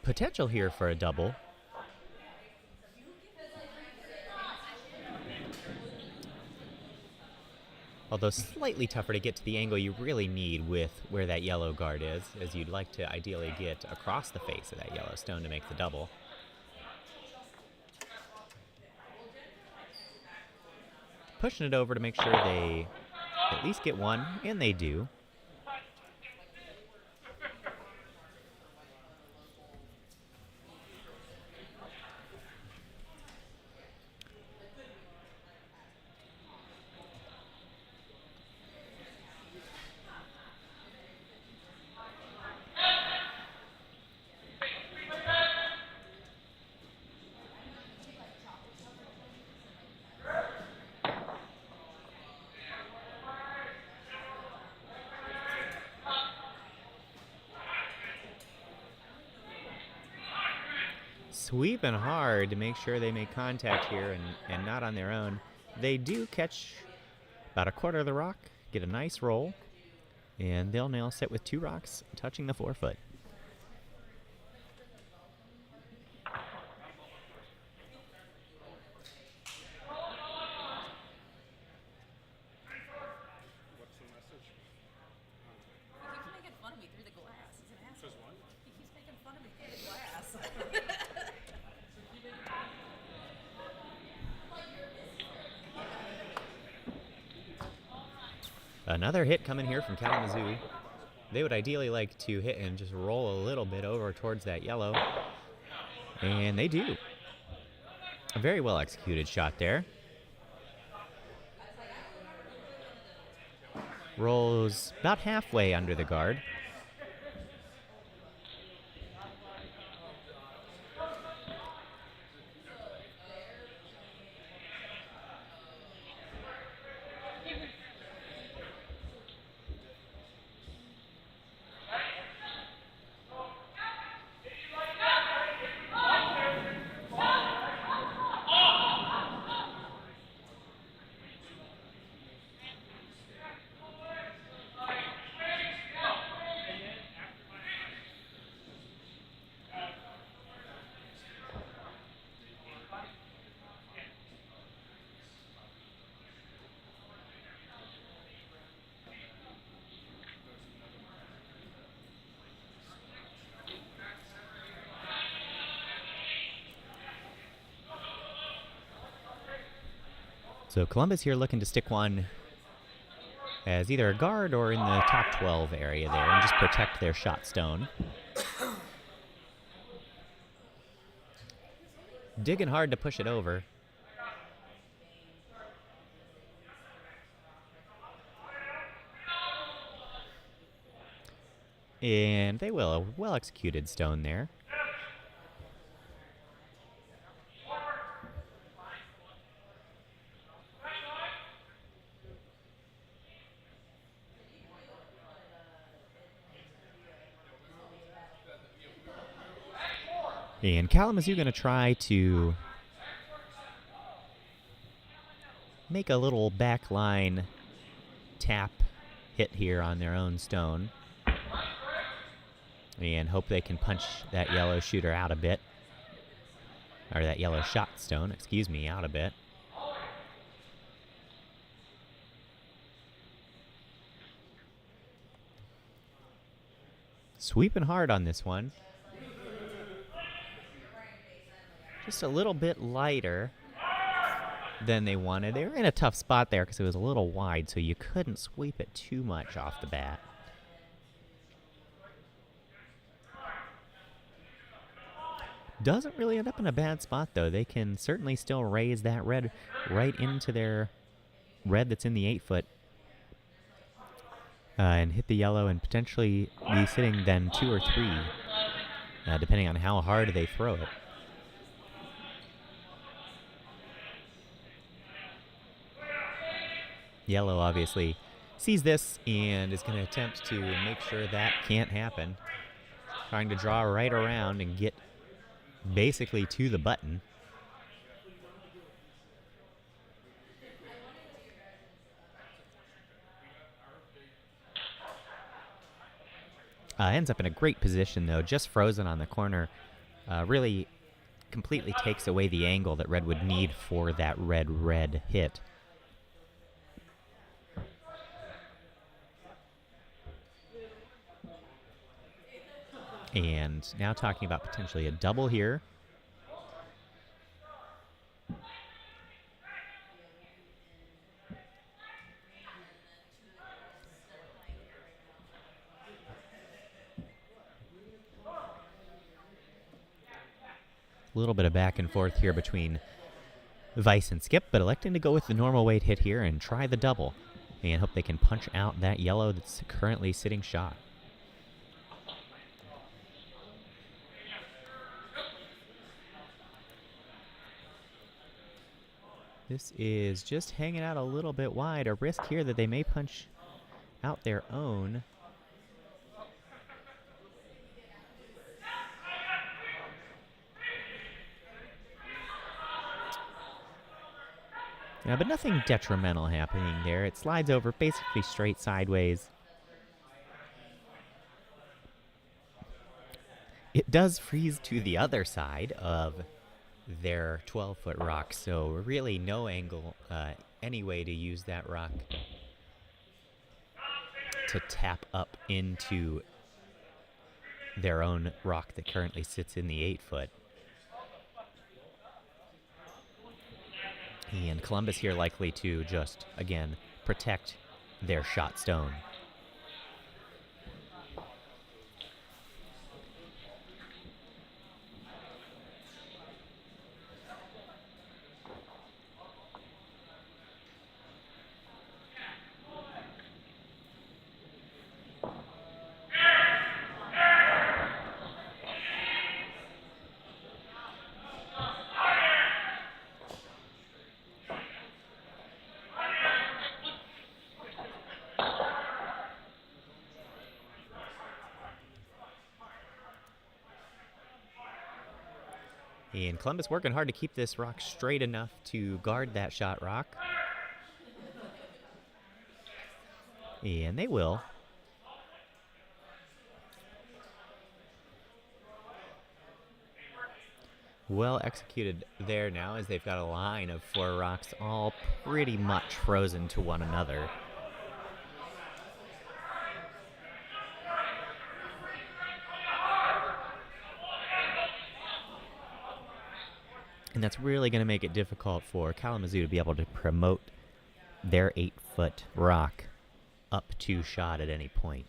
Potential here for a double. Although slightly tougher to get to the angle you really need with where that yellow guard is, as you'd like to ideally get across the face of that yellow stone to make the double. Pushing it over to make sure they at least get one, and they do. Sweeping hard to make sure they make contact here and not on their own. They do catch about a quarter of the rock, get a nice roll, and they'll now sit with 2 rocks touching the 4-foot. What's the message? He keeps making fun of me through the glass. He's an asshole. Says what? He keeps making fun of me through the glass. Another hit coming here from Kalamazoo. They would ideally like to hit and just roll a little bit over towards that yellow. And they do. A very well executed shot there. Rolls about halfway under the guard. So Columbus here looking to stick one as either a guard or in the top 12 area there and just protect their shot stone. Digging hard to push it over. And they will. A well-executed stone there. And Kalamazoo going to try to make a little back line tap hit here on their own stone. And hope they can punch that yellow shooter out a bit. Or that yellow shot stone, excuse me, out a bit. Sweeping hard on this one. Just a little bit lighter than they wanted. They were in a tough spot there because it was a little wide, so you couldn't sweep it too much off the bat. Doesn't really end up in a bad spot, though. They can certainly still raise that red right into their red that's in the 8-foot and hit the yellow and potentially be sitting then 2 or 3, depending on how hard they throw it. Yellow obviously sees this and is going to attempt to make sure that can't happen. Trying to draw right around and get basically to the button. Ends up in a great position, though, just frozen on the corner. Really completely takes away the angle that red would need for that red-red hit. And now talking about potentially a double here. A little bit of back and forth here between Vice and Skip, but electing to go with the normal weight hit here and try the double. And hope they can punch out that yellow that's currently sitting shot. This is just hanging out a little bit wide. A risk here that they may punch out their own. Yeah, but nothing detrimental happening there. It slides over basically straight sideways. It does freeze to the other side of their 12-foot rock, so really no angle, any way to use that rock to tap up into their own rock that currently sits in the 8-foot. And Columbus here likely to just, again, protect their shot stone. And Columbus working hard to keep this rock straight enough to guard that shot rock. And they will. Well executed there now, as they've got a line of 4 rocks all pretty much frozen to one another. And that's really going to make it difficult for Kalamazoo to be able to promote their 8-foot rock up to shot at any point.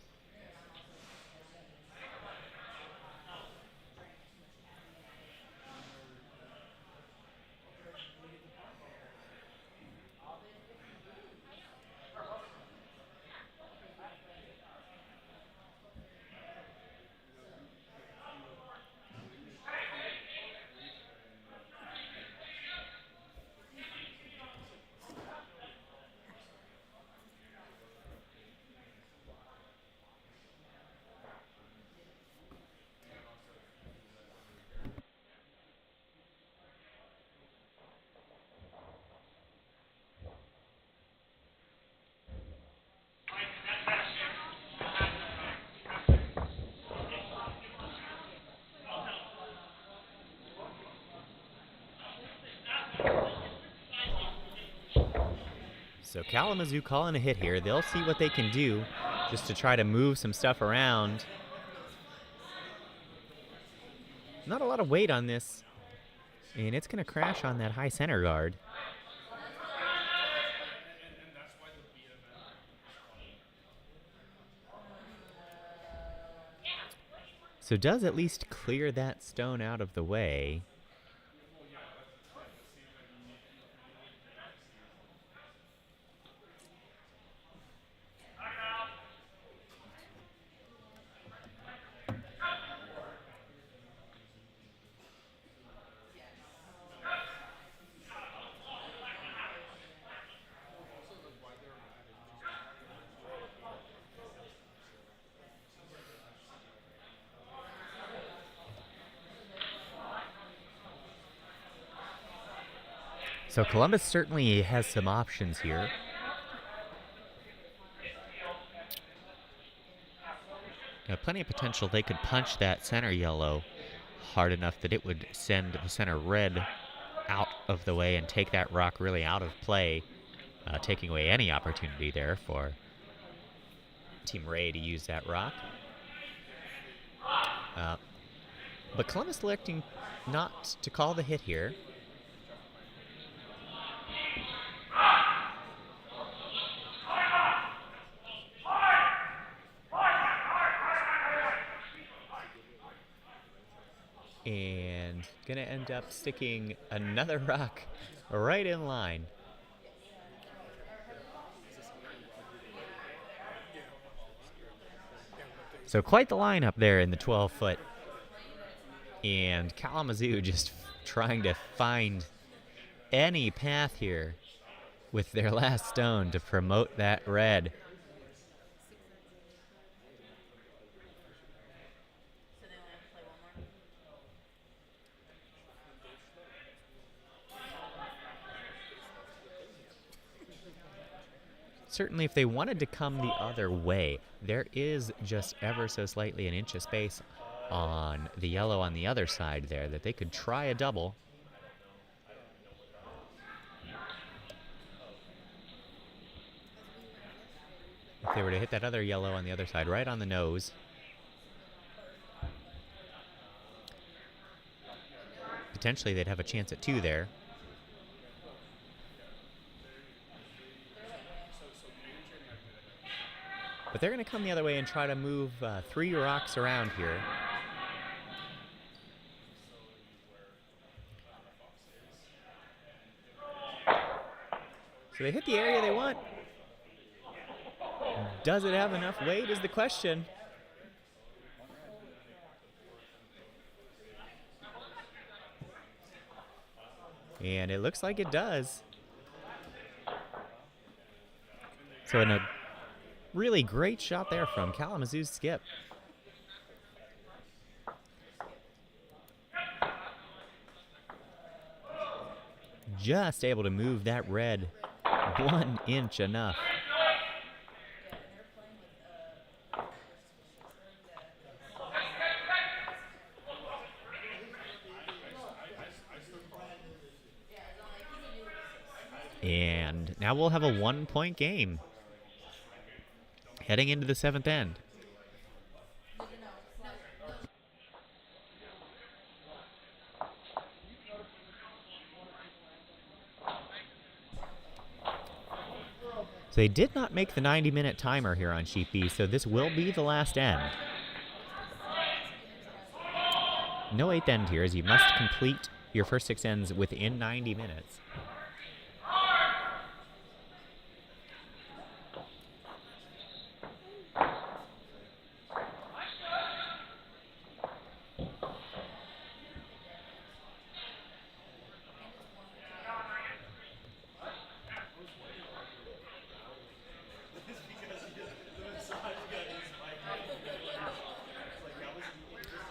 So Kalamazoo calling a hit here. They'll see what they can do just to try to move some stuff around. Not a lot of weight on this, and it's going to crash on that high center guard. So does at least clear that stone out of the way. So Columbus certainly has some options here. plenty of potential. They could punch that center yellow hard enough that it would send the center red out of the way and take that rock really out of play, taking away any opportunity there for Team Ray to use that rock. But Columbus electing not to call the hit here. And gonna end up sticking another rock right in line. So quite the line up there in the 12-foot. And Kalamazoo just trying to find any path here with their last stone to promote that red. So they only have to play one more. Certainly, if they wanted to come the other way, there is just ever so slightly an inch of space on the yellow on the other side there that they could try a double. If they were to hit that other yellow on the other side, right on the nose. Potentially, they'd have a chance at 2 there. But they're going to come the other way and try to move 3 rocks around here. So they hit the area they want. Does it have enough weight is the question. And it looks like it does. So a really great shot there from Kalamazoo's skip. Just able to move that red 1 inch enough. And now we'll have a 1-point game heading into the 7th end. So they did not make the 90-minute timer here on Sheet B, so this will be the last end. No 8th end here, as you must complete your first 6 ends within 90 minutes.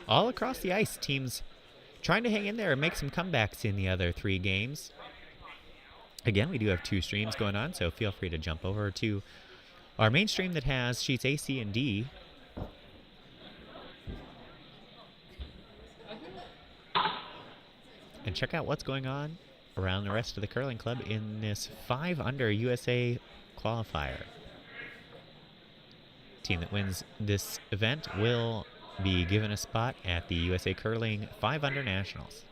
All across the ice, teams trying to hang in there and make some comebacks in the other 3 games. Again, we do have 2 streams going on, so feel free to jump over to our main stream that has sheets A, C, and D. And check out what's going on around the rest of the curling club in this 5-under USA qualifier. Team that wins this event will be given a spot at the USA Curling 5-Under Nationals.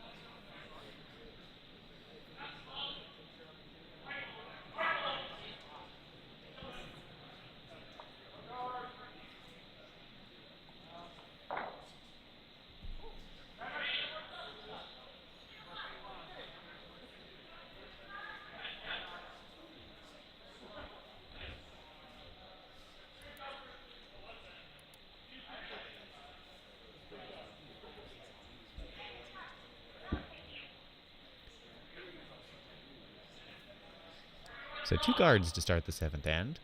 So 2 guards to start the 7th end.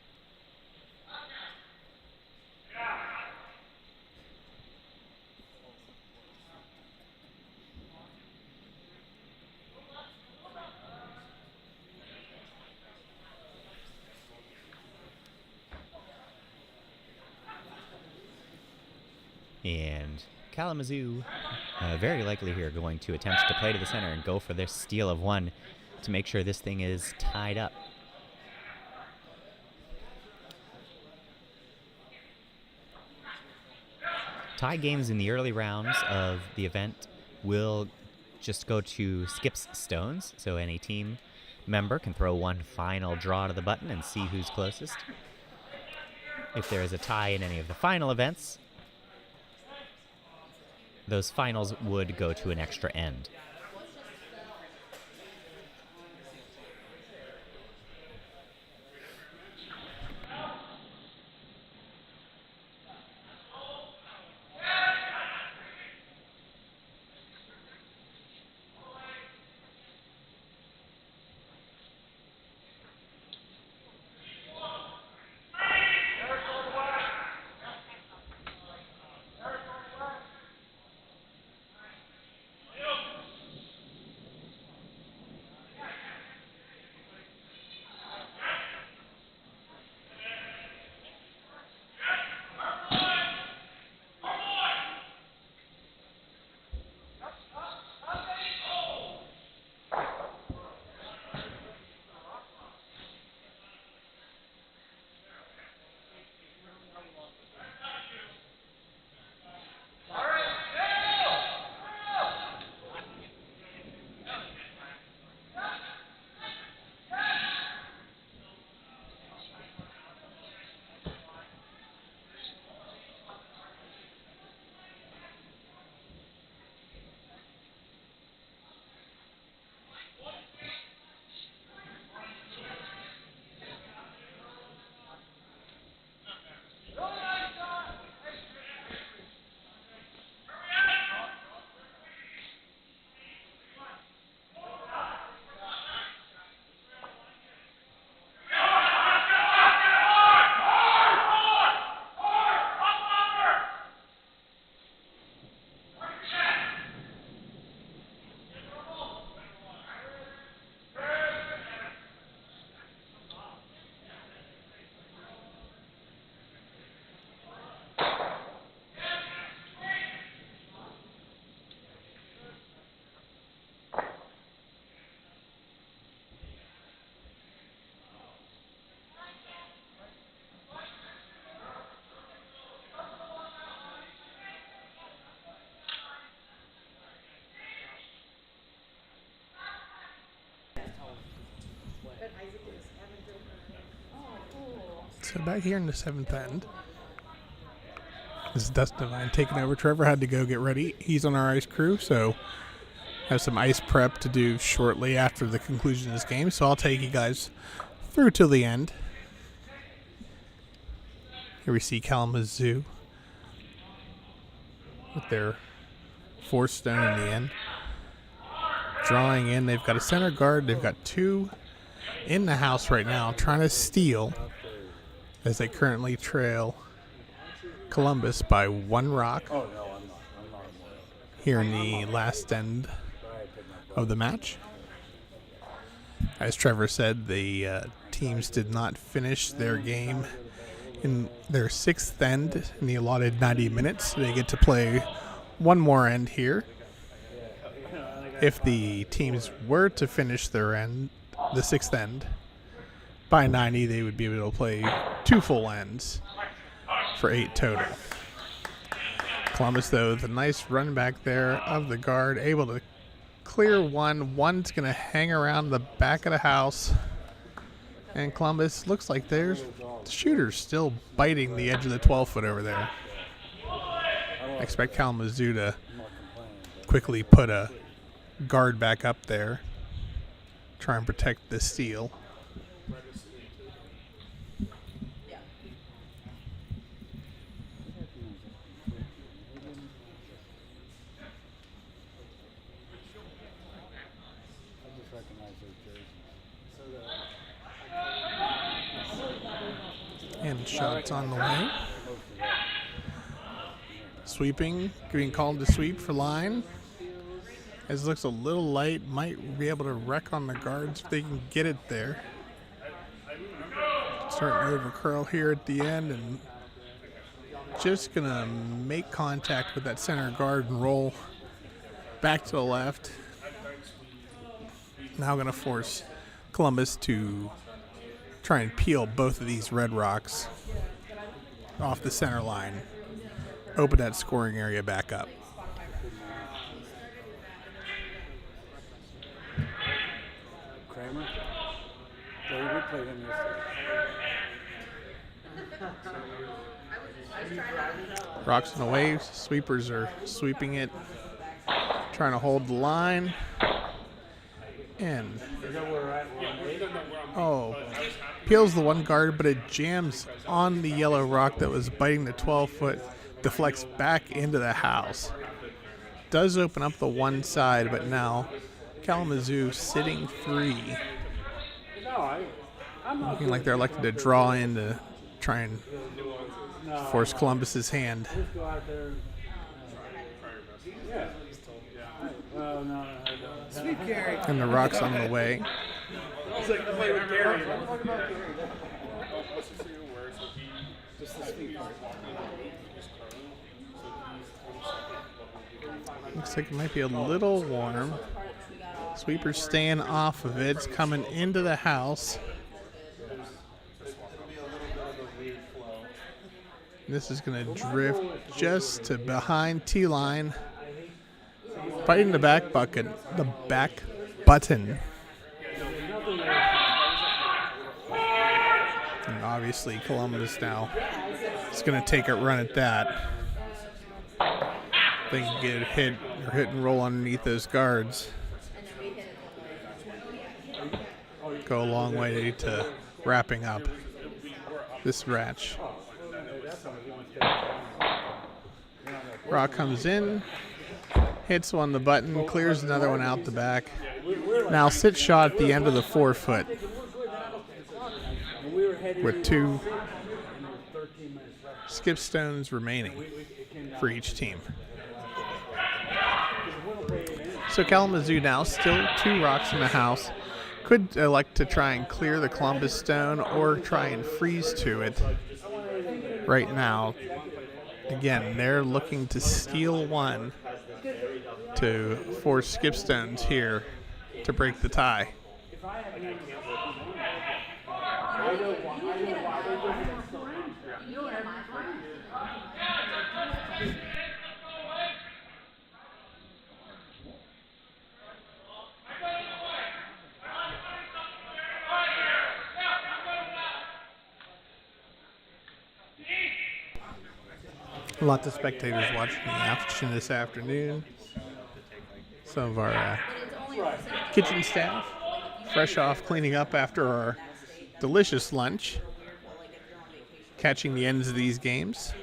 And Kalamazoo, very likely here, going to attempt to play to the center and go for this steal of one to make sure this thing is tied up. Tie games in the early rounds of the event will just go to skips stones, so any team member can throw one final draw to the button and see who's closest. If there is a tie in any of the final events, those finals would go to an extra end. So back here in the seventh end, this is Dustin Devine taking over. Trevor had to go get ready. He's on our ice crew, so have some ice prep to do shortly after the conclusion of this game. So I'll take you guys through till the end. Here we see Kalamazoo with their fourth stone in the end. Drawing in, they've got a center guard. They've got two in the house right now trying to steal as they currently trail Columbus by one rock here in the last end of the match. As Trevor said, the teams did not finish their game in their sixth end in the allotted 90 minutes. They get to play one more end here. If the teams were to finish their end, the sixth end, by 90, they would be able to play two full ends for 8 total. Columbus, though, the nice run back there of the guard, able to clear one. One's going to hang around the back of the house. And Columbus looks like there's the shooter's still biting the edge of the 12-foot over there. I expect Kalamazoo to quickly put a guard back up there, try and protect the steal. And shots on the way. Sweeping, getting called to sweep for line. As it looks a little light, might be able to wreck on the guards if they can get it there. Starting to overcurl here at the end, and just going to make contact with that center guard and roll back to the left. Now going to force Columbus to try and peel both of these red rocks off the center line. Open that scoring area back up. Kramer? Yeah, we played him yesterday. Rocks in the way. Sweepers are sweeping it. Trying to hold the line. And peels the one guard, but it jams on the yellow rock that was biting the 12-foot, deflects back into the house. Does open up the one side, but now Kalamazoo sitting 3. Looking like they're elected to draw in to try and force Columbus's hand. And the rock's on the way. Looks like it might be a little warm. Sweeper's staying off of it. It's coming into the house. This is going to drift just to behind T-line. Biting the back button. And obviously Columbus now is going to take a run at that. They can get hit and roll underneath those guards. Go a long way to wrapping up this match. Rock comes in, hits one the button, clears another one out the back. Now sit shot at the end of the 4-foot with 2 skip stones remaining for each team. So Kalamazoo now still 2 rocks in the house. Could elect to try and clear the Columbus stone or try and freeze to it right now. Again, they're looking to steal one to force skip stones here to break the tie. Lots of spectators watching the action this afternoon. Some of our kitchen staff, fresh off cleaning up after our delicious lunch, catching the ends of these games.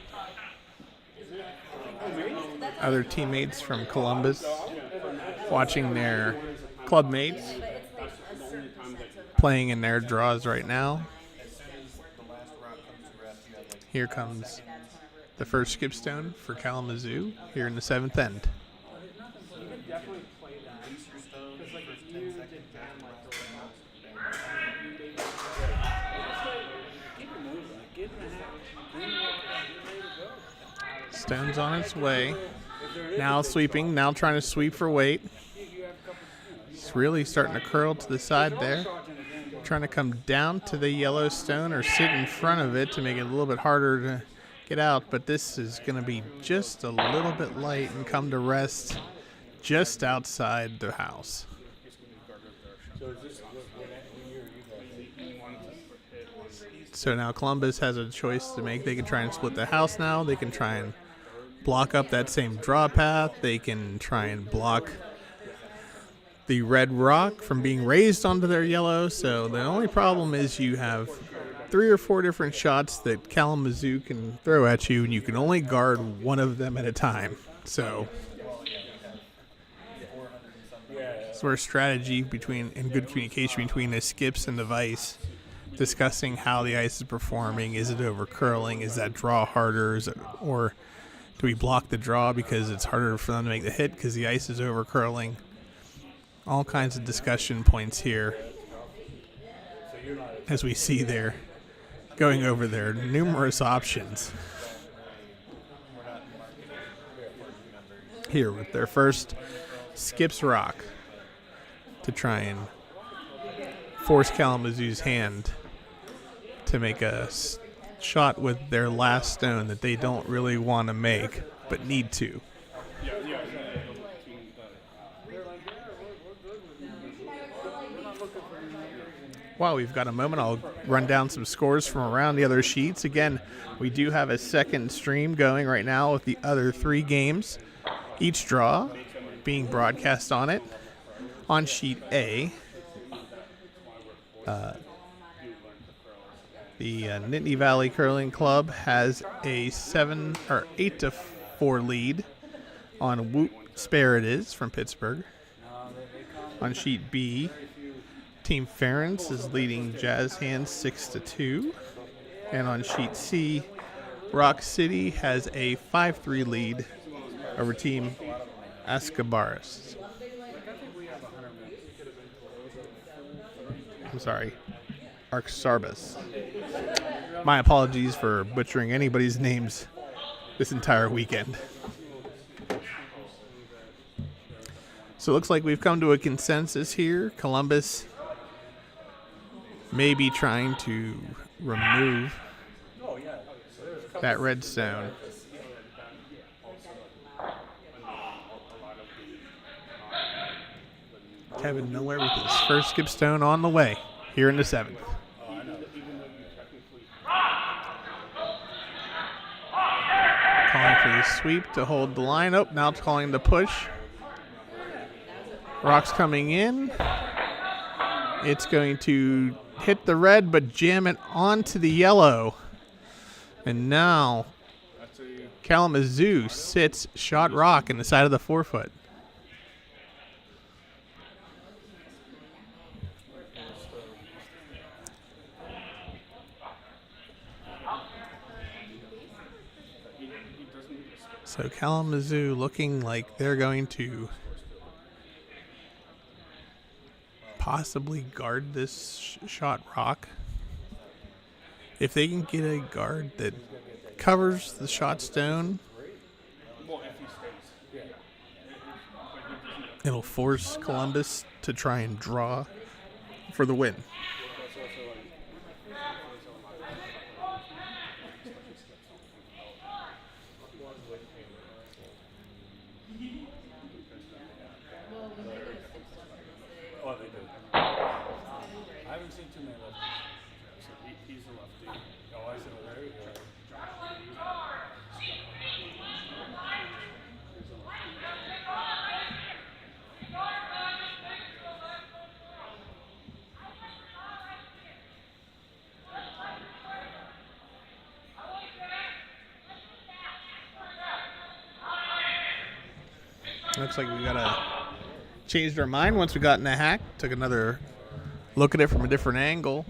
Other teammates from Columbus watching their club mates playing in their draws right now. Here comes the first skip stone for Kalamazoo here in the 7th end. Stone's on its way. Now sweeping, now trying to sweep for weight. It's really starting to curl to the side there. Trying to come down to the yellow stone or sit in front of it to make it a little bit harder to get out, but this is going to be just a little bit light and come to rest just outside the house. So now Columbus has a choice to make. They can try and split the house now. They can try and block up that same draw path. They can try and block the red rock from being raised onto their yellow. So the only problem is you have 3 or 4 different shots that Kalamazoo can throw at you, and you can only guard one of them at a time. So it's where strategy and good communication between the skips and the vice, discussing how the ice is performing. Is it over curling? Is that draw harder? Or do we block the draw because it's harder for them to make the hit because the ice is over curling? All kinds of discussion points here as we see there going over their numerous options. here with their first skips rock to try and force Kalamazoo's hand to make a shot with their last stone that they don't really want to make but need to. While we've got a moment, I'll run down some scores from around the other sheets. Again, we do have a second stream going right now with the other 3 games, each draw being broadcast on it. On sheet A, the Nittany Valley Curling Club has a 8-4 lead on Woot Spare It Is from Pittsburgh. On sheet B, Team Ference is leading Jazz Hands 6-2. And on sheet C, Rock City has a 5-3 lead over Team Ascabaris. I'm sorry, Arxarbus. My apologies for butchering anybody's names this entire weekend. So it looks like we've come to a consensus here. Columbus may be trying to remove that red stone. Kevin Miller with his first skip stone on the way here in the 7th. Calling for the sweep to hold the line. Oh, now calling the push. Rock's coming in. It's going to hit the red but jam it onto the yellow. And now Kalamazoo sits shot rock in the side of the 4-foot. So Kalamazoo looking like they're going to possibly guard this shot rock. If they can get a guard that covers the shot stone, it'll force Columbus to try and draw for the win. Looks like we changed our mind once we got in the hack. Took another look at it from a different angle.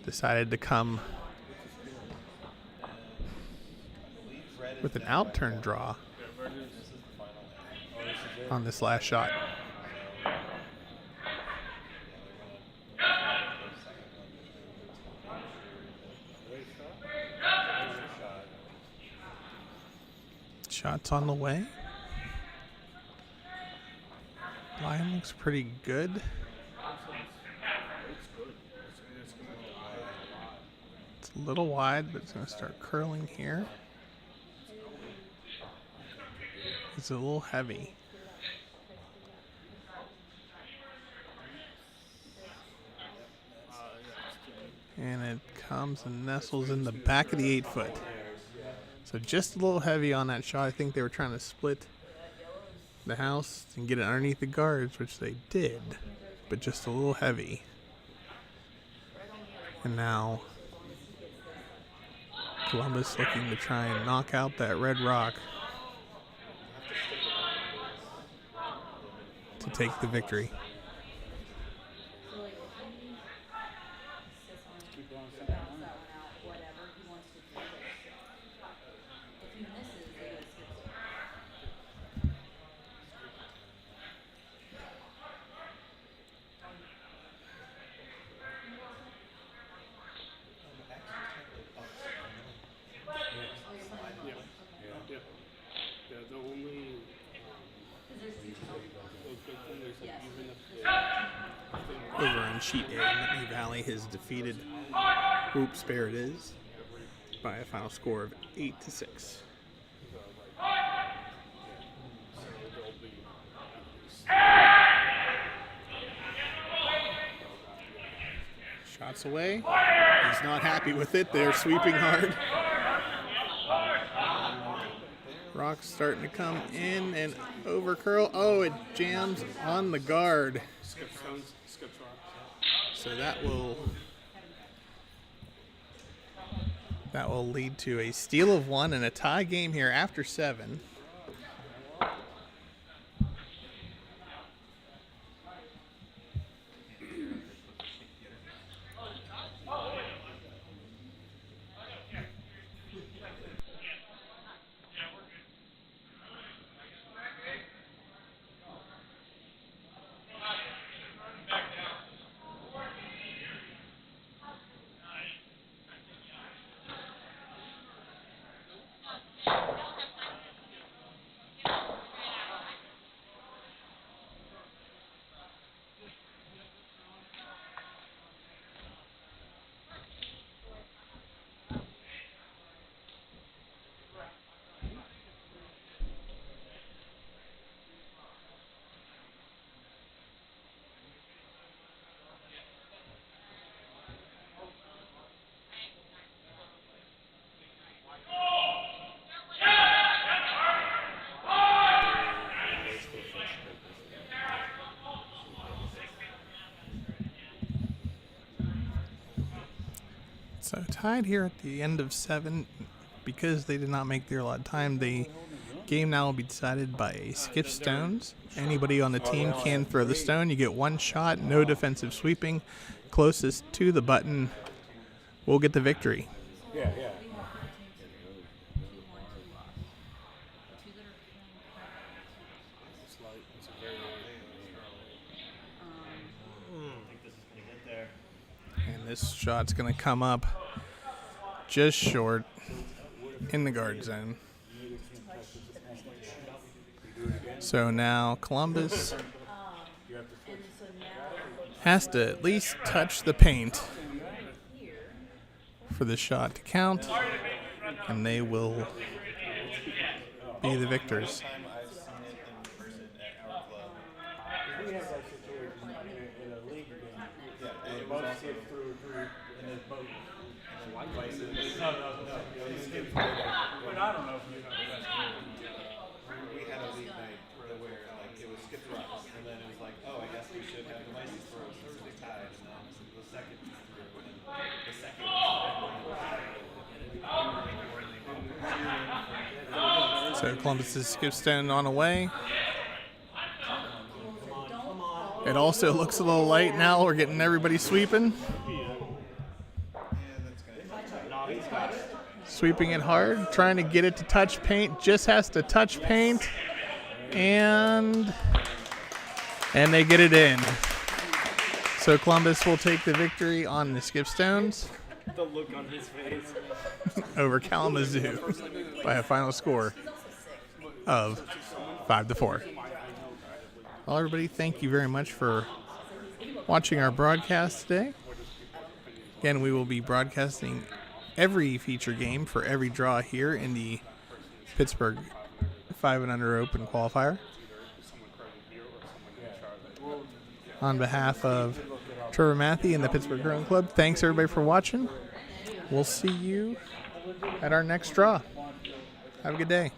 Decided to come with an out-turn draw on this last shot. Shots on the way. Line looks pretty good. It's a little wide, but it's going to start curling here. It's a little heavy. And it comes and nestles in the back of the 8-foot. So just a little heavy on that shot. I think they were trying to split the house and get it underneath the guards, which they did, but just a little heavy. And now Columbus looking to try and knock out that red rock to take the victory. Over on sheet A, Nittany Valley has defeated Hoop Spirites by a final score of 8-6. Shots away. He's not happy with it. They're sweeping hard. Rock's starting to come in and over curl. Oh, it jams on the guard. So that will lead to a steal of one and a tie game here after 7. So tied here at the end of 7, because they did not make their allotted time, the game now will be decided by a skip stones. Anybody on the team can throw the stone. You get one shot, no defensive sweeping. Closest to the button will get the victory. Yeah. And this shot's going to come up just short in the guard zone. So now Columbus has to at least touch the paint for the shot to count, and they will be the victors. We have that situation in a league game. They both skip through in his boat. No. But I don't know if you know that. We had a league night where it was skip rocks, and then it was like, oh, I guess we should have the license throws since they tied, and then the second threw, and the second was So Columbus's skip stone on the way. It also looks a little light now. We're getting everybody sweeping. Sweeping it hard, trying to get it to touch paint. Just has to touch paint, and they get it in. So Columbus will take the victory on the skip stones. The look on his face. Over Kalamazoo by a final score of 5-4. Well, everybody, thank you very much for watching our broadcast today. Again, we will be broadcasting every feature game for every draw here in the Pittsburgh 5&Under Open Qualifier. On behalf of Trevor Matthey and the Pittsburgh Curling Club, thanks everybody for watching. We'll see you at our next draw. Have a good day.